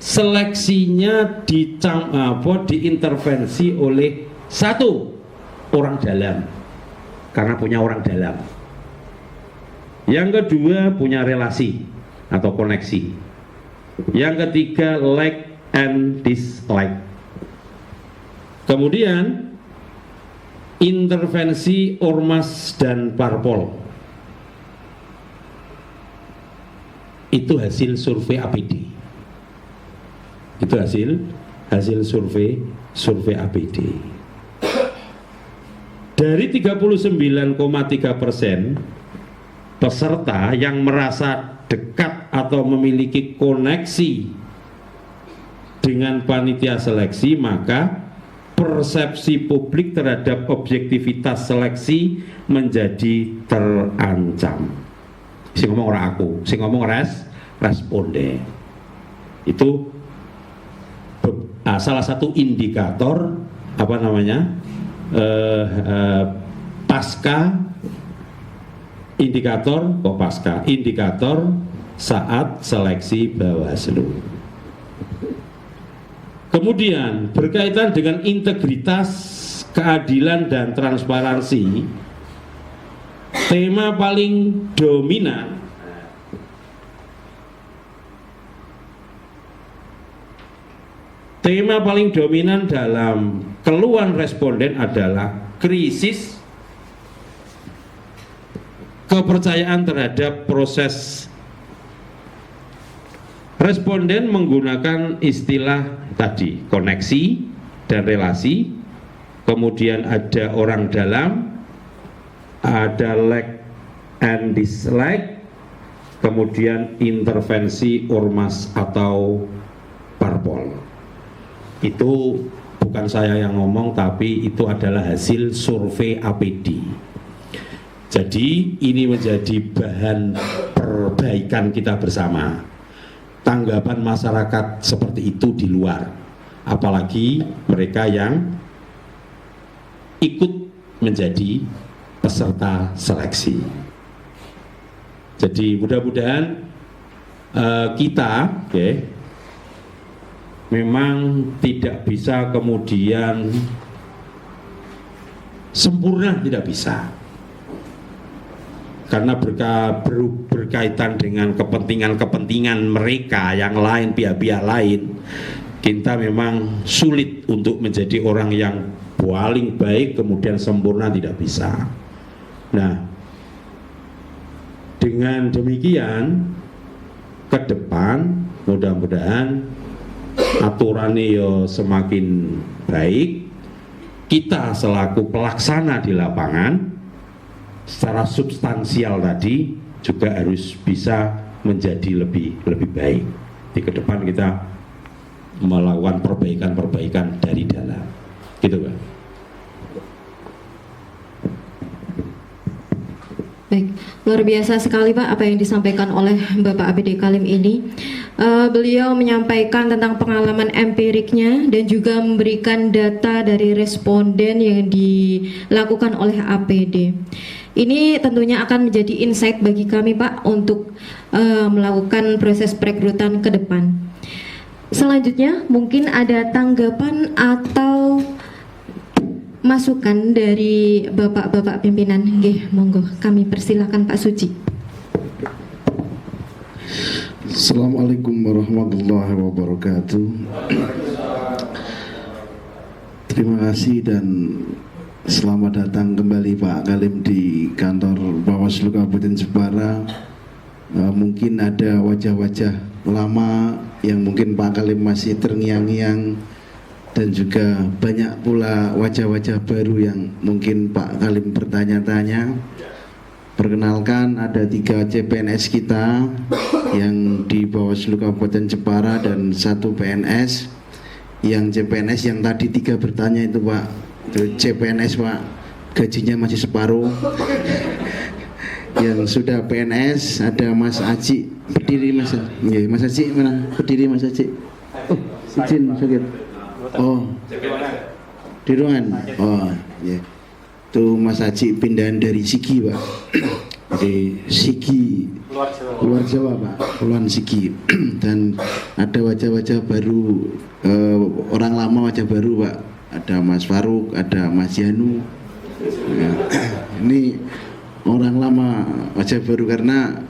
seleksinya diintervensi oleh satu orang dalam karena punya orang dalam, yang kedua punya relasi atau koneksi, yang ketiga like and dislike. Kemudian intervensi ormas dan parpol. Itu hasil survei APD. Itu hasil survei APD. Dari 39,3% peserta yang merasa dekat atau memiliki koneksi dengan panitia seleksi, maka persepsi publik terhadap objektivitas seleksi menjadi terancam. Sing ngomong ora aku, sing ngomong responden. Itu salah satu indikator apa namanya indikator saat seleksi Bawaslu. Kemudian berkaitan dengan integritas, keadilan dan transparansi, tema paling dominan dalam keluhan responden adalah krisis kepercayaan terhadap proses. Responden menggunakan istilah tadi, koneksi dan relasi, kemudian ada orang dalam, ada like and dislike, kemudian intervensi ormas atau parpol. Itu bukan saya yang ngomong, tapi itu adalah hasil survei APD. Jadi ini menjadi bahan perbaikan kita bersama. Tanggapan masyarakat seperti itu di luar, apalagi mereka yang ikut menjadi peserta seleksi. Jadi mudah-mudahan kita memang tidak bisa kemudian sempurna, tidak bisa, karena berkaitan dengan kepentingan mereka yang lain, pihak-pihak lain. Kita memang sulit untuk menjadi orang yang paling baik kemudian sempurna, tidak bisa. Nah, dengan demikian ke depan mudah-mudahan aturannya yo semakin baik. Kita selaku pelaksana di lapangan secara substansial tadi juga harus bisa menjadi lebih baik. Di ke depan kita melakukan perbaikan dari dalam, gitu Pak. Baik, luar biasa sekali Pak apa yang disampaikan oleh Bapak ABD Kalim ini. Beliau menyampaikan tentang pengalaman empiriknya dan juga memberikan data dari responden yang dilakukan oleh APD. Ini tentunya akan menjadi insight bagi kami Pak untuk melakukan proses perekrutan ke depan. Selanjutnya mungkin ada tanggapan atau masukan dari bapak-bapak pimpinan. Nggih, monggo kami persilakan Pak Suci. Assalamualaikum warahmatullahi wabarakatuh. Terima kasih dan selamat datang kembali Pak Kalim di kantor Bawaslu Kabupaten Jepara. Mungkin ada wajah-wajah lama yang mungkin Pak Kalim masih terngiang-ngiang, dan juga banyak pula wajah-wajah baru yang mungkin Pak Kalim bertanya-tanya. Perkenalkan, ada 3 CPNS kita yang di Bawaslu Kabupaten Jepara dan 1 PNS. Yang CPNS yang tadi 3 bertanya itu Pak, itu CPNS Pak, gajinya masih separuh. Yang sudah PNS ada Mas Aji, berdiri Mas. Ya, Mas Aji mana? Berdiri Mas Aji. Oh, izin sakit. Oh, di ruangan. Oh, ya. Itu Mas Aji pindahan dari Sigi Pak. Dari Sigi luar Jawa Pak, Pulauan Sigi. Dan ada wajah-wajah baru, orang lama wajah baru Pak. Ada Mas Faruk, ada Mas Yanu. Ya. Ini orang lama wajah baru karena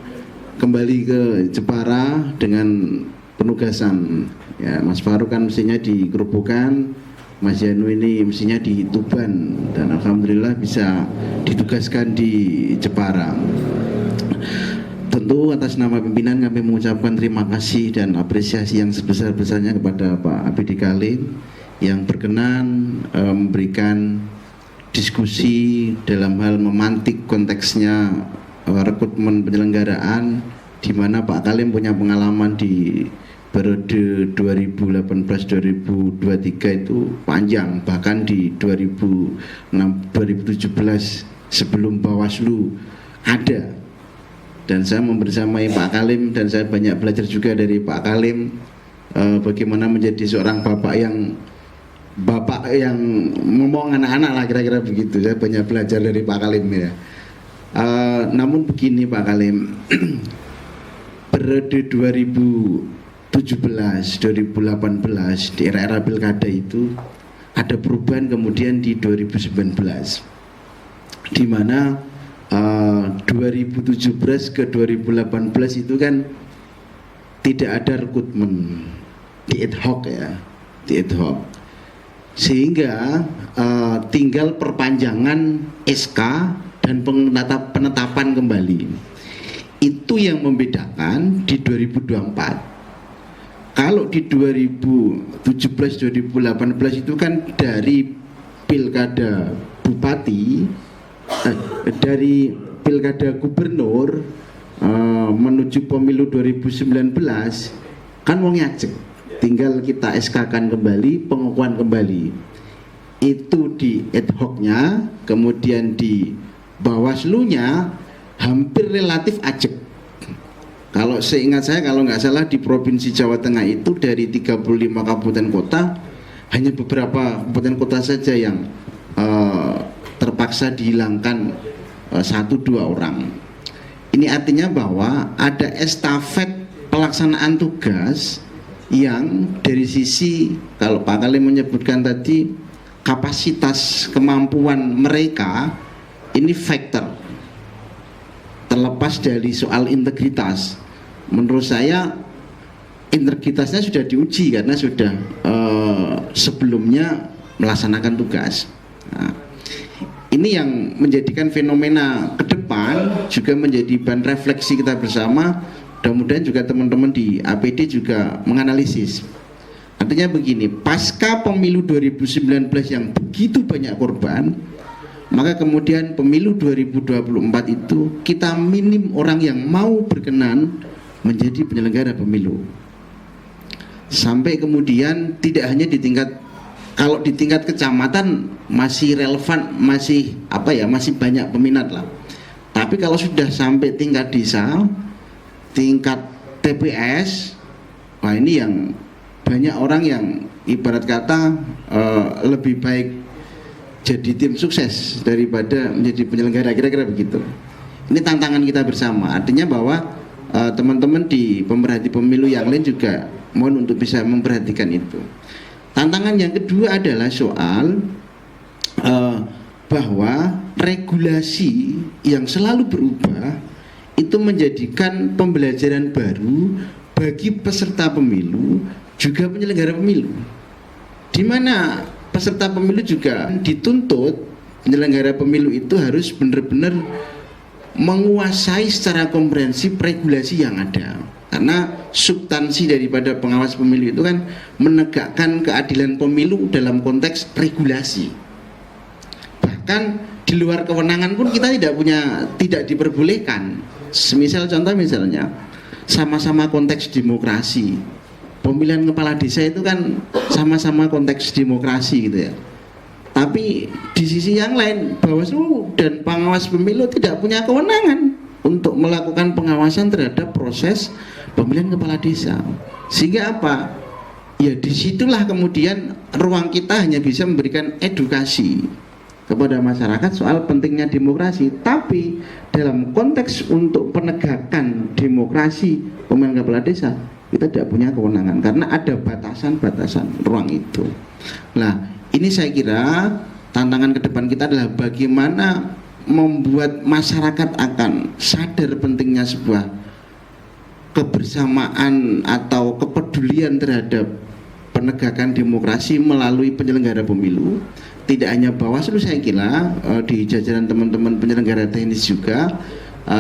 kembali ke Jepara dengan penugasan. Ya, Mas Faruk kan mestinya di Gerobokan, Mas Yanu ini mestinya di Tuban, dan alhamdulillah bisa ditugaskan di Jepara. Tentu atas nama pimpinan kami mengucapkan terima kasih dan apresiasi yang sebesar-besarnya kepada Pak ABD Kalim yang berkenan memberikan diskusi dalam hal memantik konteksnya rekrutmen penyelenggaraan, di mana Pak Kalim punya pengalaman di periode 2018-2023 itu panjang, bahkan di 2017 sebelum Bawaslu ada, dan saya membersamai Pak Kalim, dan saya banyak belajar juga dari Pak Kalim bagaimana menjadi seorang bapak yang ngomong anak-anak lah, kira-kira begitu. Saya banyak belajar dari Pak Kalim ya. Namun begini Pak Kalim, periode 2017-2018 di era-era pilkada itu ada perubahan kemudian di 2019, di mana 2017 ke 2018 itu kan tidak ada rekrutmen, di ad hoc ya, di ad hoc, sehingga tinggal perpanjangan SK dan penetapan kembali. Itu yang membedakan di 2024. Kalau di 2017-2018 itu kan dari pilkada bupati, dari pilkada gubernur menuju pemilu 2019 kan mau ngajak, tinggal kita SK-kan kembali, pengukuhan kembali. Itu di ad hoc-nya, kemudian di Bawaslu-nya hampir relatif ajak. Kalau seingat saya, kalau nggak salah di Provinsi Jawa Tengah itu dari 35 kabupaten kota, hanya beberapa kabupaten kota saja yang terpaksa dihilangkan 1-2 orang. Ini artinya bahwa ada estafet pelaksanaan tugas yang dari sisi, kalau Pak Kalim menyebutkan tadi, kapasitas kemampuan mereka ini faktor. Terlepas dari soal integritas, menurut saya integritasnya sudah diuji karena sudah sebelumnya melaksanakan tugas. Nah, ini yang menjadikan fenomena ke depan juga menjadi bahan refleksi kita bersama. Mudah-mudahan juga teman-teman di APD juga menganalisis. Artinya begini, pasca pemilu 2019 yang begitu banyak korban, maka kemudian pemilu 2024 itu kita minim orang yang mau berkenan menjadi penyelenggara pemilu. Sampai kemudian tidak hanya di tingkat, kalau di tingkat kecamatan masih relevan, masih banyak peminat lah. Tapi kalau sudah sampai tingkat desa, tingkat TPS, wah ini yang banyak orang yang ibarat kata lebih baik jadi tim sukses daripada menjadi penyelenggara, kira-kira begitu. Ini tantangan kita bersama. Artinya bahwa teman-teman di pemerhati pemilu yang lain juga mohon untuk bisa memperhatikan itu. Tantangan yang kedua adalah soal bahwa regulasi yang selalu berubah itu menjadikan pembelajaran baru bagi peserta pemilu juga penyelenggara pemilu, di mana peserta pemilu juga dituntut penyelenggara pemilu itu harus benar-benar menguasai secara komprehensif regulasi yang ada, karena substansi daripada pengawas pemilu itu kan menegakkan keadilan pemilu dalam konteks regulasi. Bahkan di luar kewenangan pun kita tidak diperbolehkan. Semisal contoh misalnya sama-sama konteks demokrasi, pemilihan kepala desa itu kan sama-sama konteks demokrasi gitu ya. Tapi di sisi yang lain Bawaslu dan pengawas pemilu tidak punya kewenangan untuk melakukan pengawasan terhadap proses pemilihan kepala desa. Sehingga apa? Ya disitulah kemudian ruang kita hanya bisa memberikan edukasi kepada masyarakat soal pentingnya demokrasi. Tapi dalam konteks untuk penegakan demokrasi pemilihan kepala desa, kita tidak punya kewenangan karena ada batasan-batasan ruang itu. Nah, ini saya kira tantangan ke depan kita adalah bagaimana membuat masyarakat akan sadar pentingnya sebuah kebersamaan atau kepedulian terhadap penegakan demokrasi melalui penyelenggara pemilu. Tidak hanya Bawaslu, saya kira di jajaran teman-teman penyelenggara teknis juga,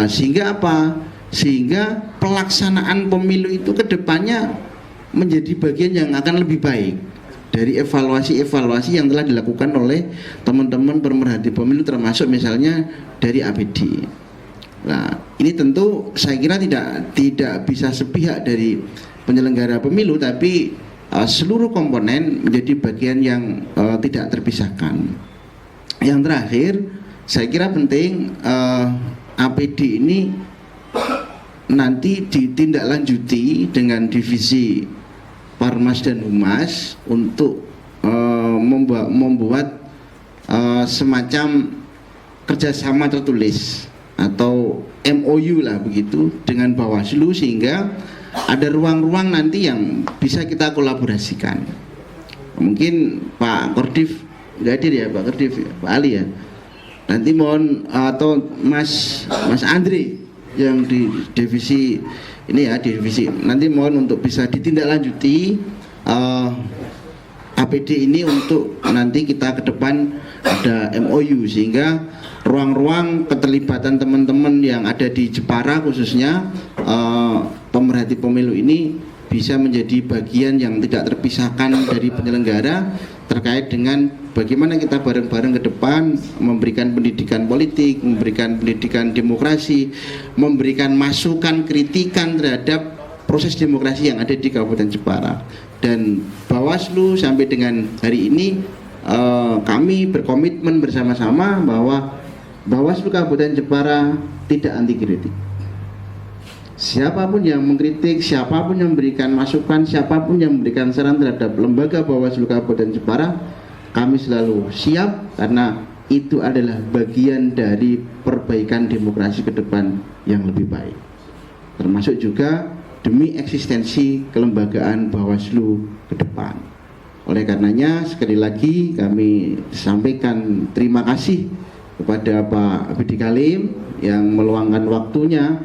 sehingga apa? Sehingga pelaksanaan pemilu itu ke depannya menjadi bagian yang akan lebih baik dari evaluasi-evaluasi yang telah dilakukan oleh teman-teman pemerhati pemilu, termasuk misalnya dari APD. Nah, ini tentu saya kira tidak bisa sepihak dari penyelenggara pemilu, tapi seluruh komponen menjadi bagian yang tidak terpisahkan. Yang terakhir, saya kira penting APD ini nanti ditindaklanjuti dengan divisi Parmas dan Humas untuk membuat semacam kerjasama tertulis atau MOU lah begitu dengan Bawaslu, sehingga ada ruang-ruang nanti yang bisa kita kolaborasikan. Mungkin Pak Kordif nggak hadir ya, Pak Kordif ya, Pak Ali ya. Nanti mohon atau Mas Andre yang di divisi ini ya, divisi nanti mohon untuk bisa ditindaklanjuti APD ini untuk nanti kita ke depan ada MOU, sehingga ruang-ruang keterlibatan teman-teman yang ada di Jepara khususnya pemerhati pemilu ini bisa menjadi bagian yang tidak terpisahkan dari penyelenggara terkait dengan bagaimana kita bareng-bareng ke depan memberikan pendidikan politik, memberikan pendidikan demokrasi, memberikan masukan kritikan terhadap proses demokrasi yang ada di Kabupaten Jepara. Dan Bawaslu sampai dengan hari ini kami berkomitmen bersama-sama bahwa Bawaslu Kabupaten Jepara tidak anti kritik. Siapapun yang mengkritik, siapapun yang memberikan masukan, siapapun yang memberikan saran terhadap lembaga Bawaslu Kabupaten Jepara, kami selalu siap, karena itu adalah bagian dari perbaikan demokrasi ke depan yang lebih baik. Termasuk juga demi eksistensi kelembagaan Bawaslu ke depan. Oleh karenanya sekali lagi kami sampaikan terima kasih kepada Pak Abidi Kalim yang meluangkan waktunya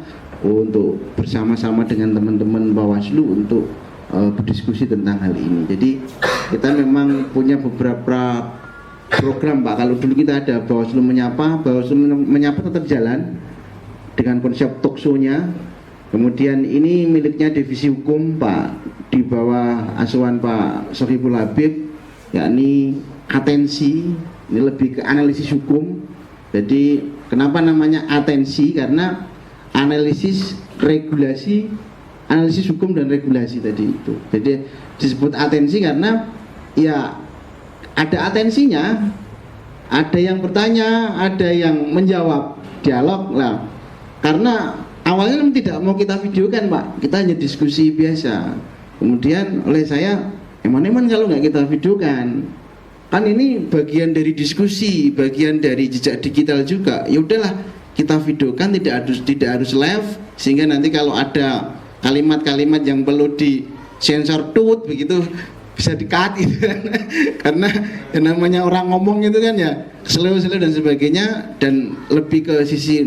untuk bersama-sama dengan teman-teman Bawaslu untuk berdiskusi tentang hal ini. Jadi kita memang punya beberapa program Pak. Kalau dulu kita ada Bawaslu Menyapa tetap jalan dengan konsep talkshow-nya. Kemudian ini miliknya divisi hukum Pak, di bawah asuhan Pak Sohibul Habib, yakni atensi, ini lebih ke analisis hukum. Jadi kenapa namanya atensi? Karena analisis regulasi, analisis hukum dan regulasi tadi itu. Jadi disebut atensi karena ya ada atensinya, ada yang bertanya, ada yang menjawab, dialog lah. Karena awalnya tidak mau kita videokan Pak, kita hanya diskusi biasa. Kemudian oleh saya, eman-eman kalau nggak kita videokan, kan ini bagian dari diskusi, bagian dari jejak digital juga. Ya udahlah, kita videokan, tidak harus live, sehingga nanti kalau ada kalimat-kalimat yang perlu di sensor tut begitu bisa di-cut gitu kan. Karena yang namanya orang ngomong itu kan ya slow-slow dan sebagainya, dan lebih ke sisi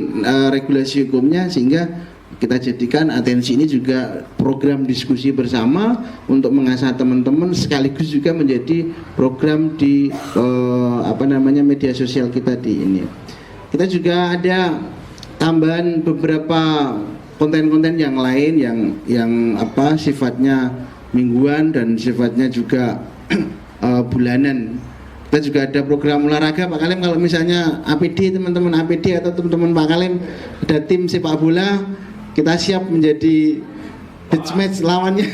regulasi hukumnya, sehingga kita jadikan atensi ini juga program diskusi bersama untuk mengasah teman-teman, sekaligus juga menjadi program di media sosial kita di ini. Kita juga ada tambahan beberapa konten-konten yang lain yang sifatnya mingguan dan sifatnya juga bulanan. Kita juga ada program olahraga Pak Kalim. Kalau misalnya APD, teman-teman APD atau teman-teman Pak Kalim ada tim sepak bola, kita siap menjadi pitch match lawannya.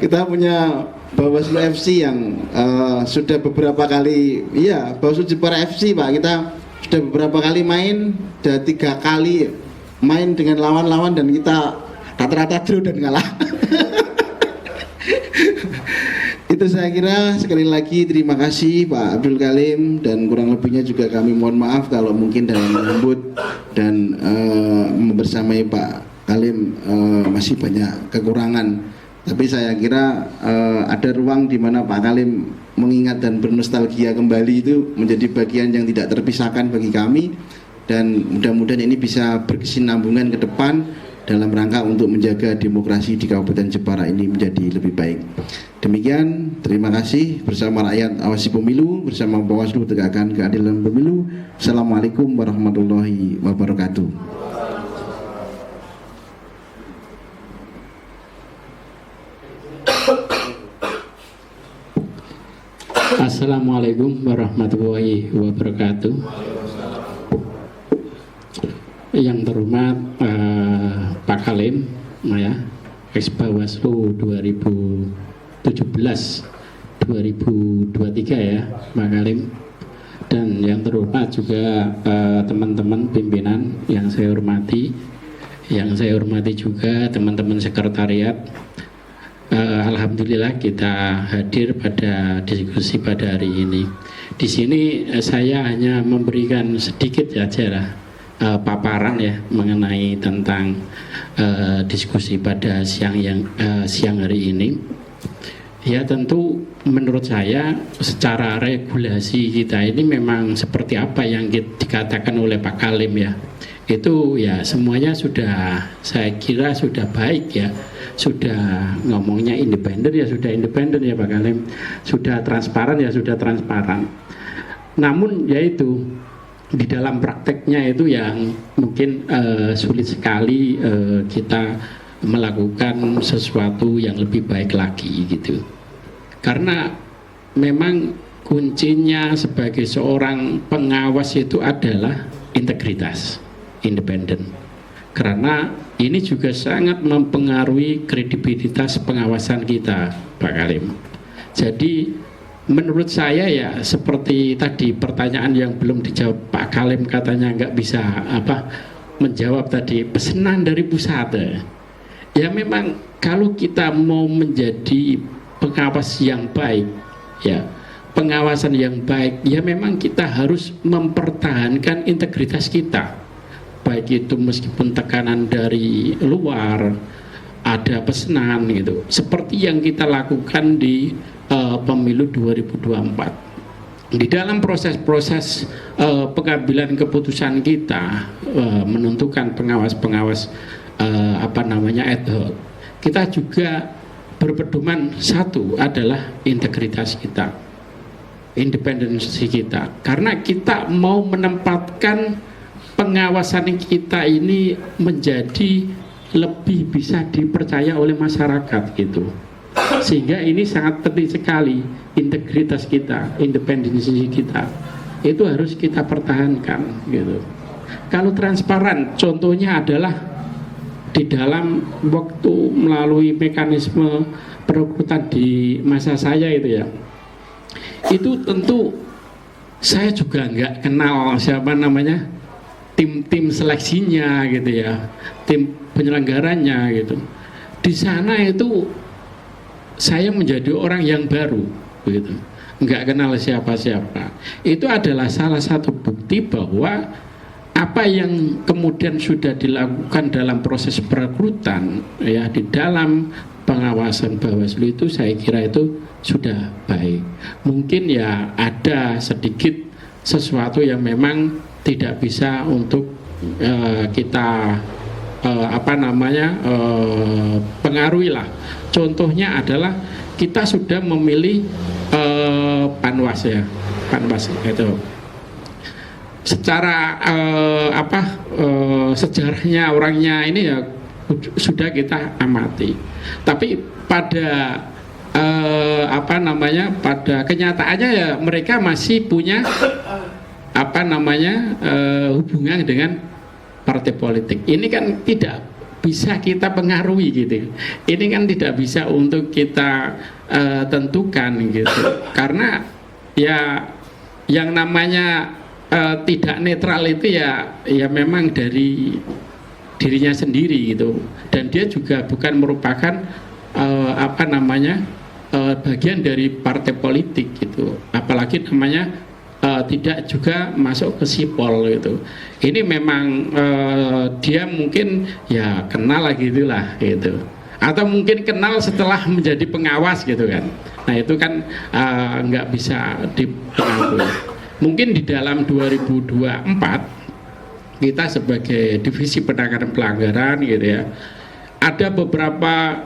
Kita punya Bawaslu FC yang sudah beberapa kali, iya Bawaslu Jepara FC Pak, kita sudah beberapa kali main, sudah 3 kali main dengan lawan-lawan dan kita rata-rata draw dan kalah. Itu saya kira. Sekali lagi terima kasih Pak Abdul Kalim, dan kurang lebihnya juga kami mohon maaf kalau mungkin dalam menyambut dan membersamai Pak Kalim masih banyak kekurangan. Tapi saya kira ada ruang di mana Pak Kalim mengingat dan bernostalgia kembali, itu menjadi bagian yang tidak terpisahkan bagi kami, dan mudah-mudahan ini bisa berkesinambungan ke depan dalam rangka untuk menjaga demokrasi di Kabupaten Jepara ini menjadi lebih baik. Demikian, terima kasih. Bersama rakyat awasi pemilu, bersama Bawaslu tegakkan keadilan pemilu. Assalamualaikum warahmatullahi wabarakatuh. Assalamualaikum warahmatullahi wabarakatuh. Yang terhormat Pak Kalim, ya, ex Bawaslu 2017-2023 ya, Pak Kalim. Dan yang terhormat juga teman-teman pimpinan yang saya hormati, juga teman-teman sekretariat. Alhamdulillah kita hadir pada diskusi pada hari ini. Di sini saya hanya memberikan sedikit saja lah paparan ya mengenai tentang diskusi pada siang hari ini. Ya tentu menurut saya secara regulasi kita ini memang seperti apa yang dikatakan oleh Pak Kalim ya. Itu ya semuanya sudah, saya kira sudah baik ya. Sudah ngomongnya independen ya sudah independen ya Pak Kalim. Sudah transparan ya sudah transparan. Namun yaitu di dalam prakteknya itu yang mungkin sulit sekali kita melakukan sesuatu yang lebih baik lagi gitu. Karena memang kuncinya sebagai seorang pengawas itu adalah integritas, independen. Karena ini juga sangat mempengaruhi kredibilitas pengawasan kita, Pak Kalim. Jadi menurut saya ya seperti tadi pertanyaan yang belum dijawab Pak Kalim katanya nggak bisa menjawab tadi pesanan dari pusat. Ya memang kalau kita mau menjadi pengawas yang baik ya, pengawasan yang baik ya memang kita harus mempertahankan integritas kita, baik itu meskipun tekanan dari luar, ada pesanan gitu, seperti yang kita lakukan di pemilu 2024. Di dalam proses-proses pengambilan keputusan kita menentukan pengawas-pengawas ad hoc, kita juga berpedoman satu adalah integritas kita, independensi kita, karena kita mau menempatkan pengawasan kita ini menjadi lebih bisa dipercaya oleh masyarakat gitu. Sehingga ini sangat penting sekali, integritas kita, independensi kita itu harus kita pertahankan gitu. Kalau transparan contohnya adalah di dalam waktu melalui mekanisme perekrutan di masa saya itu ya, itu tentu saya juga nggak kenal siapa namanya tim seleksinya gitu ya, tim penyelenggaranya gitu. Di sana itu saya menjadi orang yang baru gitu, nggak kenal siapa-siapa. Itu adalah salah satu bukti bahwa apa yang kemudian sudah dilakukan dalam proses perekrutan ya di dalam pengawasan Bawaslu itu saya kira itu sudah baik. Mungkin ya ada sedikit sesuatu yang memang tidak bisa untuk kita pengaruhi lah. Contohnya adalah kita sudah memilih Panwas ya, Panwas itu. Secara sejarahnya orangnya ini ya sudah kita amati. Tapi pada pada kenyataannya ya mereka masih punya hubungan dengan partai politik. Ini kan tidak bisa kita pengaruhi gitu. Ini kan tidak bisa untuk kita tentukan gitu. Karena ya yang namanya tidak netral itu ya memang dari dirinya sendiri gitu, dan dia juga bukan merupakan bagian dari partai politik gitu, apalagi namanya tidak juga masuk ke sipol gitu. Ini memang dia mungkin ya kenal lagi gitulah gitu, atau mungkin kenal setelah menjadi pengawas gitu kan. Nah itu kan nggak bisa dipengaruhi. Mungkin di dalam 2024 kita sebagai divisi penanganan pelanggaran gitu ya, ada beberapa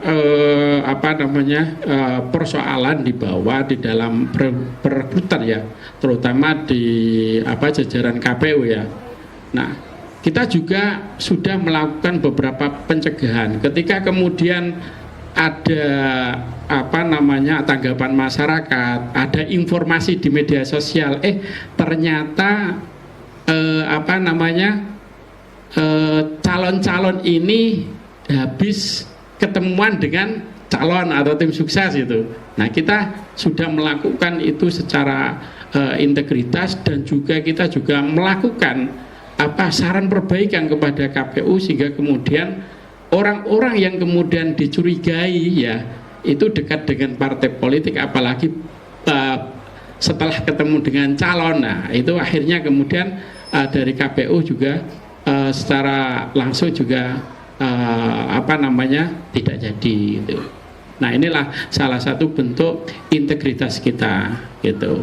persoalan di bawah di dalam perekrutan ya, terutama di jajaran KPU ya. Nah kita juga sudah melakukan beberapa pencegahan ketika kemudian ada tanggapan masyarakat, ada informasi di media sosial, ternyata calon-calon ini habis ketemuan dengan calon atau tim sukses itu. Nah, kita sudah melakukan itu secara integritas, dan juga kita juga melakukan saran perbaikan kepada KPU, sehingga kemudian orang-orang yang kemudian dicurigai ya itu dekat dengan partai politik, apalagi setelah ketemu dengan calon, nah itu akhirnya kemudian dari KPU juga secara langsung juga tidak jadi gitu. Nah, inilah salah satu bentuk integritas kita gitu.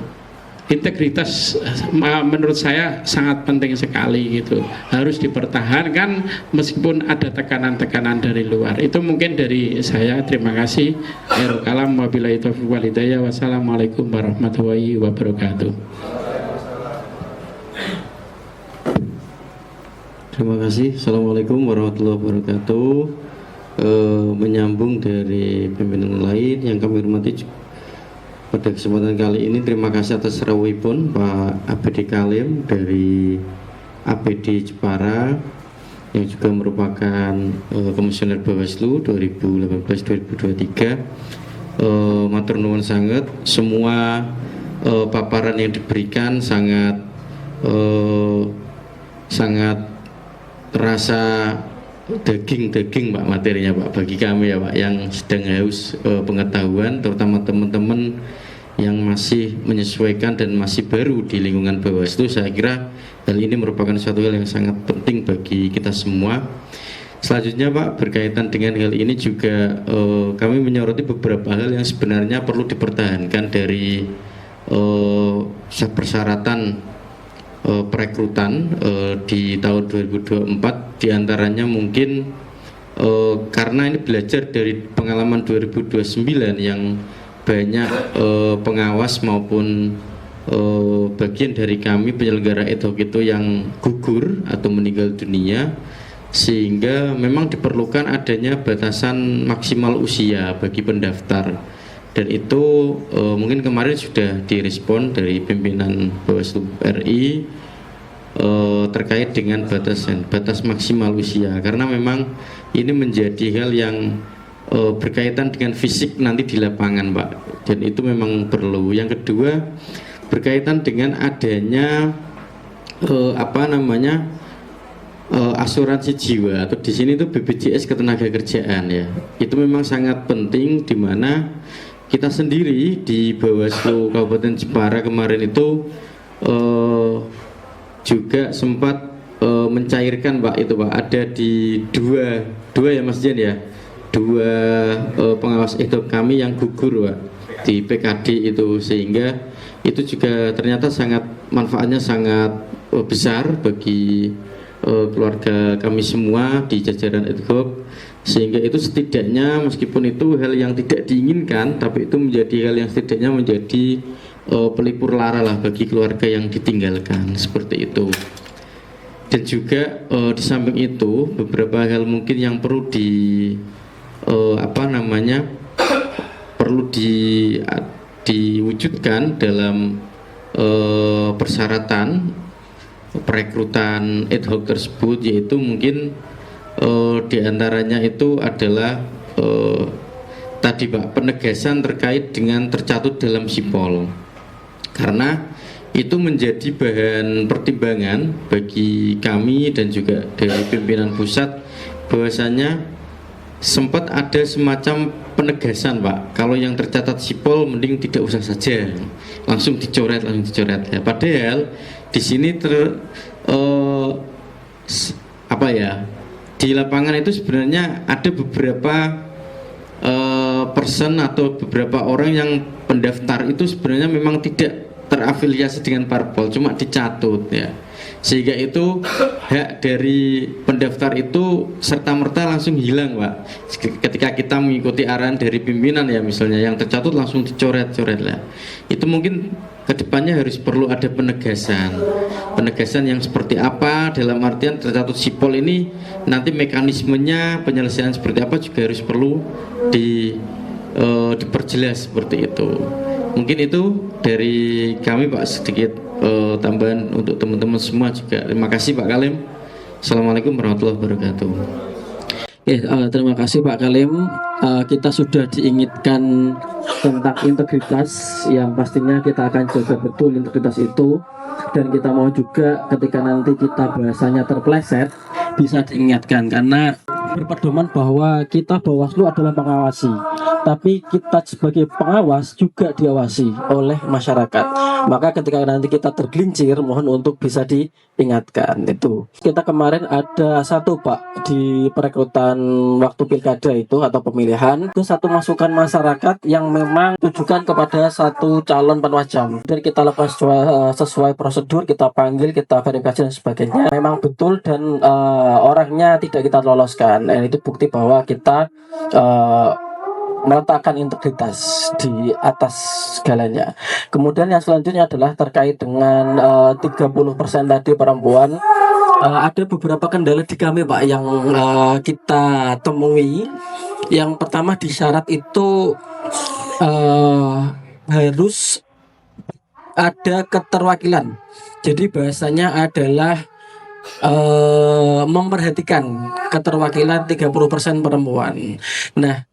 Integritas menurut saya sangat penting sekali gitu, harus dipertahankan meskipun ada tekanan-tekanan dari luar. Itu mungkin dari saya. Terima kasih. Akhirul kalam, wabillahi taufiq wal hidayah. Wassalamualaikum warahmatullahi wabarakatuh. Terima kasih. Assalamualaikum warahmatullahi wabarakatuh. Menyambung dari pimpinan lain yang kami hormati, pada kesempatan kali ini terima kasih atas rawuhipun Pak APD Kalim dari APD Jepara, yang juga merupakan Komisioner Bawaslu 2018-2023. Matur nuwun sangat, semua paparan yang diberikan sangat terasa daging Pak materinya Pak, bagi kami ya Pak yang sedang haus pengetahuan, terutama teman-teman yang masih menyesuaikan dan masih baru di lingkungan Bawaslu. Saya kira hal ini merupakan suatu hal yang sangat penting bagi kita semua. Selanjutnya Pak, berkaitan dengan hal ini juga kami menyoroti beberapa hal yang sebenarnya perlu dipertahankan dari persyaratan perekrutan di tahun 2024. Diantaranya mungkin karena ini belajar dari pengalaman 2029 yang banyak pengawas maupun bagian dari kami penyelenggara ad hoc itu yang gugur atau meninggal dunia, sehingga memang diperlukan adanya batasan maksimal usia bagi pendaftar. Dan itu mungkin kemarin sudah direspon dari pimpinan Bawaslu RI terkait dengan batas maksimal usia, karena memang ini menjadi hal yang berkaitan dengan fisik nanti di lapangan Pak, dan itu memang perlu. Yang kedua, berkaitan dengan adanya asuransi jiwa atau di sini itu BPJS Ketenagakerjaan ya, itu memang sangat penting, di mana kita sendiri di Bawaslu Kabupaten Jepara kemarin itu juga sempat mencairkan Pak, itu Pak ada di dua ya Mas Jen ya, dua pengawas itu kami yang gugur Pak di PKD itu, sehingga itu juga ternyata manfaatnya sangat besar bagi keluarga kami semua di jajaran ad hoc, sehingga itu setidaknya meskipun itu hal yang tidak diinginkan, tapi itu menjadi hal yang setidaknya menjadi pelipur lara lah bagi keluarga yang ditinggalkan, seperti itu. Dan juga di samping itu beberapa hal mungkin yang perlu diwujudkan dalam persyaratan perekrutan ad hoc tersebut, yaitu mungkin diantaranya itu adalah tadi Pak, penegasan terkait dengan tercatut dalam sipol, karena itu menjadi bahan pertimbangan bagi kami dan juga dari pimpinan pusat, bahwasanya sempat ada semacam penegasan Pak, kalau yang tercatat sipol mending tidak usah saja, langsung dicoret ya. Padahal di sini di lapangan itu sebenarnya ada beberapa person atau beberapa orang yang pendaftar itu sebenarnya memang tidak terafiliasi dengan parpol, cuma dicatut ya, sehingga itu hak dari pendaftar itu serta-merta langsung hilang Pak, ketika kita mengikuti arahan dari pimpinan ya, misalnya yang tercatut langsung dicoret lah. Itu mungkin kedepannya harus perlu ada penegasan yang seperti apa, dalam artian tercatut sipol ini nanti mekanismenya penyelesaian seperti apa juga harus perlu diperjelas seperti itu. Mungkin itu dari kami Pak, sedikit tambahan untuk teman-teman semua juga. Terima kasih Pak Kalim. Assalamualaikum warahmatullahi wabarakatuh. Terima kasih Pak Kalim. Kita sudah diingatkan tentang integritas yang pastinya kita akan jaga betul integritas itu, dan kita mau juga ketika nanti kita bahasanya terpeleset bisa diingatkan, karena berpedoman bahwa kita Bawaslu adalah pengawasi, tapi kita sebagai pengawas juga diawasi oleh masyarakat. Maka ketika nanti kita tergelincir, mohon untuk bisa diingatkan. Itu kita kemarin ada satu Pak di perekrutan waktu pilkada itu atau pemilihan, itu satu masukan masyarakat yang memang tujukan kepada satu calon Panwasjam, dan kita lakukan sesuai prosedur, kita panggil, kita verifikasi dan sebagainya, memang betul, dan orangnya tidak kita loloskan. Dan itu bukti bahwa kita meletakkan integritas di atas segalanya. Kemudian yang selanjutnya adalah terkait dengan 30% tadi perempuan. Ada beberapa kendala di kami Pak yang kita temui. Yang pertama di syarat itu harus ada keterwakilan. Jadi bahasanya adalah memperhatikan keterwakilan 30% perempuan. Nah,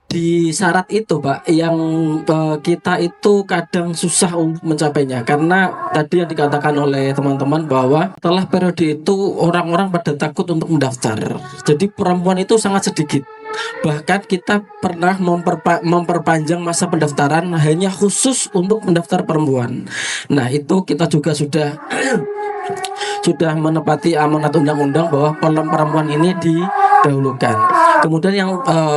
di syarat itu Pak yang kita itu kadang susah untuk mencapainya, karena tadi yang dikatakan oleh teman-teman bahwa setelah periode itu orang-orang pada takut untuk mendaftar, jadi perempuan itu sangat sedikit. Bahkan kita pernah memperpanjang masa pendaftaran hanya khusus untuk mendaftar perempuan. Nah, itu kita juga sudah menepati amanat undang-undang bahwa perempuan ini didahulukan. Kemudian yang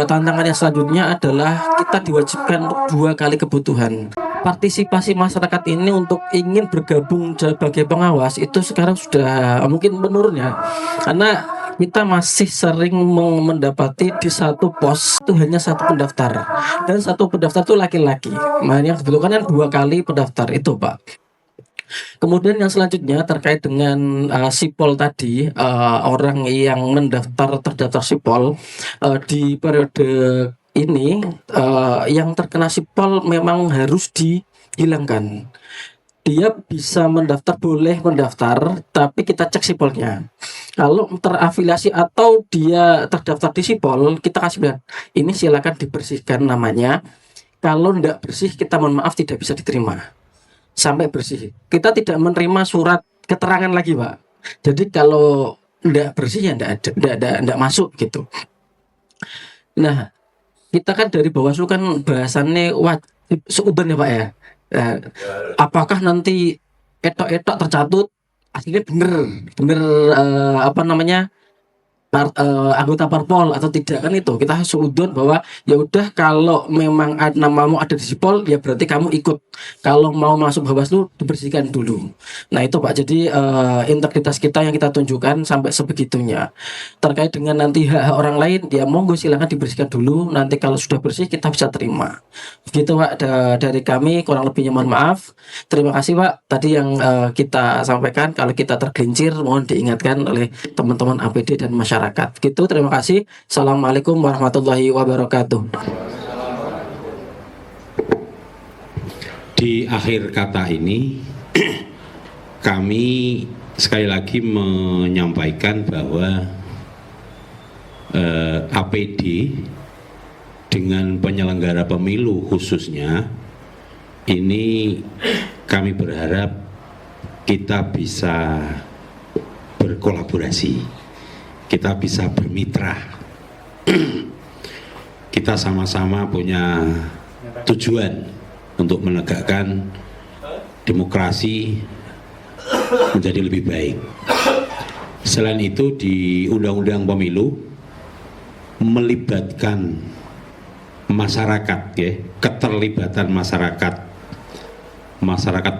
tantangan yang selanjutnya adalah kita diwajibkan untuk 2 kali kebutuhan. Partisipasi masyarakat ini untuk ingin bergabung sebagai pengawas itu sekarang sudah mungkin menurun ya, karena kita masih sering mendapati di satu pos itu hanya 1 pendaftar, dan 1 pendaftar itu laki-laki. Nah, yang dibutuhkan kan 2 kali pendaftar itu Pak. Kemudian yang selanjutnya terkait dengan sipol tadi, orang yang terdaftar sipol di periode ini yang terkena sipol memang harus dihilangkan. Dia bisa mendaftar, boleh mendaftar, tapi kita cek sipolnya. Kalau terafiliasi atau dia terdaftar di sipol, kita kasih bilang, ini silakan dibersihkan namanya. Kalau tidak bersih, kita mohon maaf tidak bisa diterima. Sampai bersih. Kita tidak menerima surat keterangan lagi Pak. Jadi kalau tidak bersih ya tidak masuk gitu. Nah, kita kan dari Bawaslu kan bahasannya wajib seudan ya Pak ya. Apakah nanti etok-etok tercatut aslinya bener anggota parpol atau tidak, kan itu kita seudon bahwa ya udah, kalau memang namamu ada di sipol ya berarti kamu ikut, kalau mau masuk Bawaslu dibersihkan dulu. Nah itu Pak, jadi integritas kita yang kita tunjukkan sampai sebegitunya. Terkait dengan nanti hak orang lain ya monggo silakan dibersihkan dulu, nanti kalau sudah bersih kita bisa terima. Begitu Pak dari kami, kurang lebihnya mohon maaf. Terima kasih Pak, tadi yang kita sampaikan, kalau kita tergelincir mohon diingatkan oleh teman-teman APD dan masyarakat. Gitu, terima kasih. Assalamualaikum warahmatullahi wabarakatuh. Di akhir kata ini kami sekali lagi menyampaikan bahwa APD dengan penyelenggara pemilu khususnya ini kami berharap kita bisa berkolaborasi, kita bisa bermitra. Kita sama-sama punya tujuan untuk menegakkan demokrasi menjadi lebih baik. Selain itu di Undang-Undang Pemilu melibatkan masyarakat ya, keterlibatan masyarakat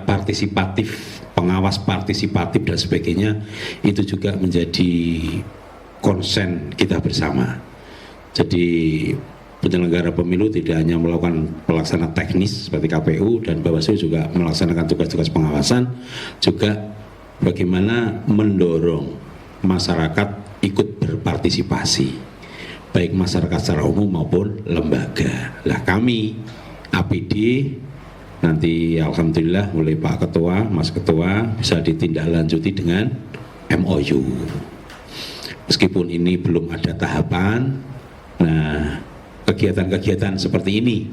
partisipatif, pengawas partisipatif dan sebagainya, itu juga menjadi konsen kita bersama. Jadi penyelenggara pemilu tidak hanya melakukan pelaksana teknis seperti KPU dan Bawaslu, juga melaksanakan tugas-tugas pengawasan, juga bagaimana mendorong masyarakat ikut berpartisipasi, baik masyarakat secara umum maupun lembaga. Lah kami APD nanti alhamdulillah mulai Pak Ketua, Mas Ketua bisa ditindaklanjuti dengan MOU. meskipun ini belum ada tahapan. Nah, kegiatan-kegiatan seperti ini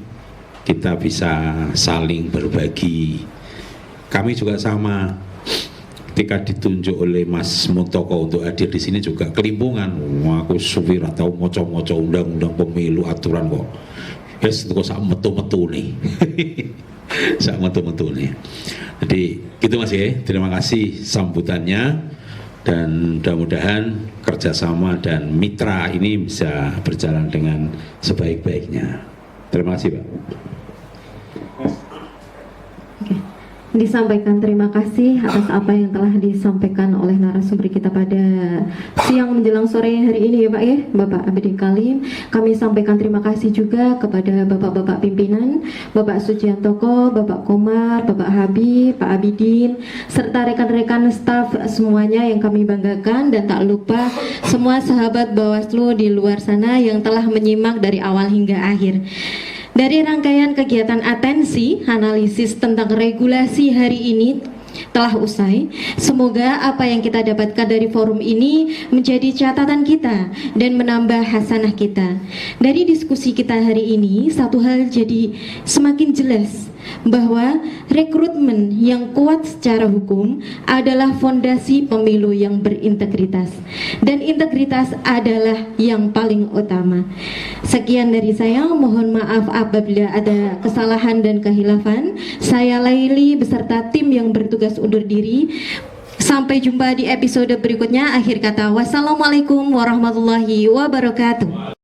kita bisa saling berbagi. Kami juga sama, ketika ditunjuk oleh Mas Muntoko untuk hadir di sini juga kelimpungan. Wah, aku supir atau moco-moco undang-undang pemilu aturan kok. Yes, kok sak metu-metu nih. Sak metu-metu nih. Jadi gitu Mas ya. Terima kasih sambutannya dan mudah-mudahan kerjasama dan mitra ini bisa berjalan dengan sebaik-baiknya. Terima kasih Pak. Disampaikan terima kasih atas apa yang telah disampaikan oleh narasumber kita pada siang menjelang sore hari ini ya Pak ya, Bapak Abidin Kalim. Kami sampaikan terima kasih juga kepada Bapak-Bapak pimpinan, Bapak Sujiantoko, Bapak Komar, Bapak Habib, Pak Abidin, serta rekan-rekan staf semuanya yang kami banggakan, dan tak lupa semua sahabat Bawaslu di luar sana yang telah menyimak dari awal hingga akhir. Dari rangkaian kegiatan atensi analisis tentang regulasi hari ini telah usai. Semoga apa yang kita dapatkan dari forum ini menjadi catatan kita dan menambah hasanah kita. Dari diskusi kita hari ini, satu hal jadi semakin jelas, bahwa rekrutmen yang kuat secara hukum adalah fondasi pemilu yang berintegritas, dan integritas adalah yang paling utama. Sekian dari saya, mohon maaf apabila ada kesalahan dan kehilafan. Saya Laili beserta tim yang bertugas undur diri. Sampai jumpa di episode berikutnya. Akhir kata, wassalamualaikum warahmatullahi wabarakatuh.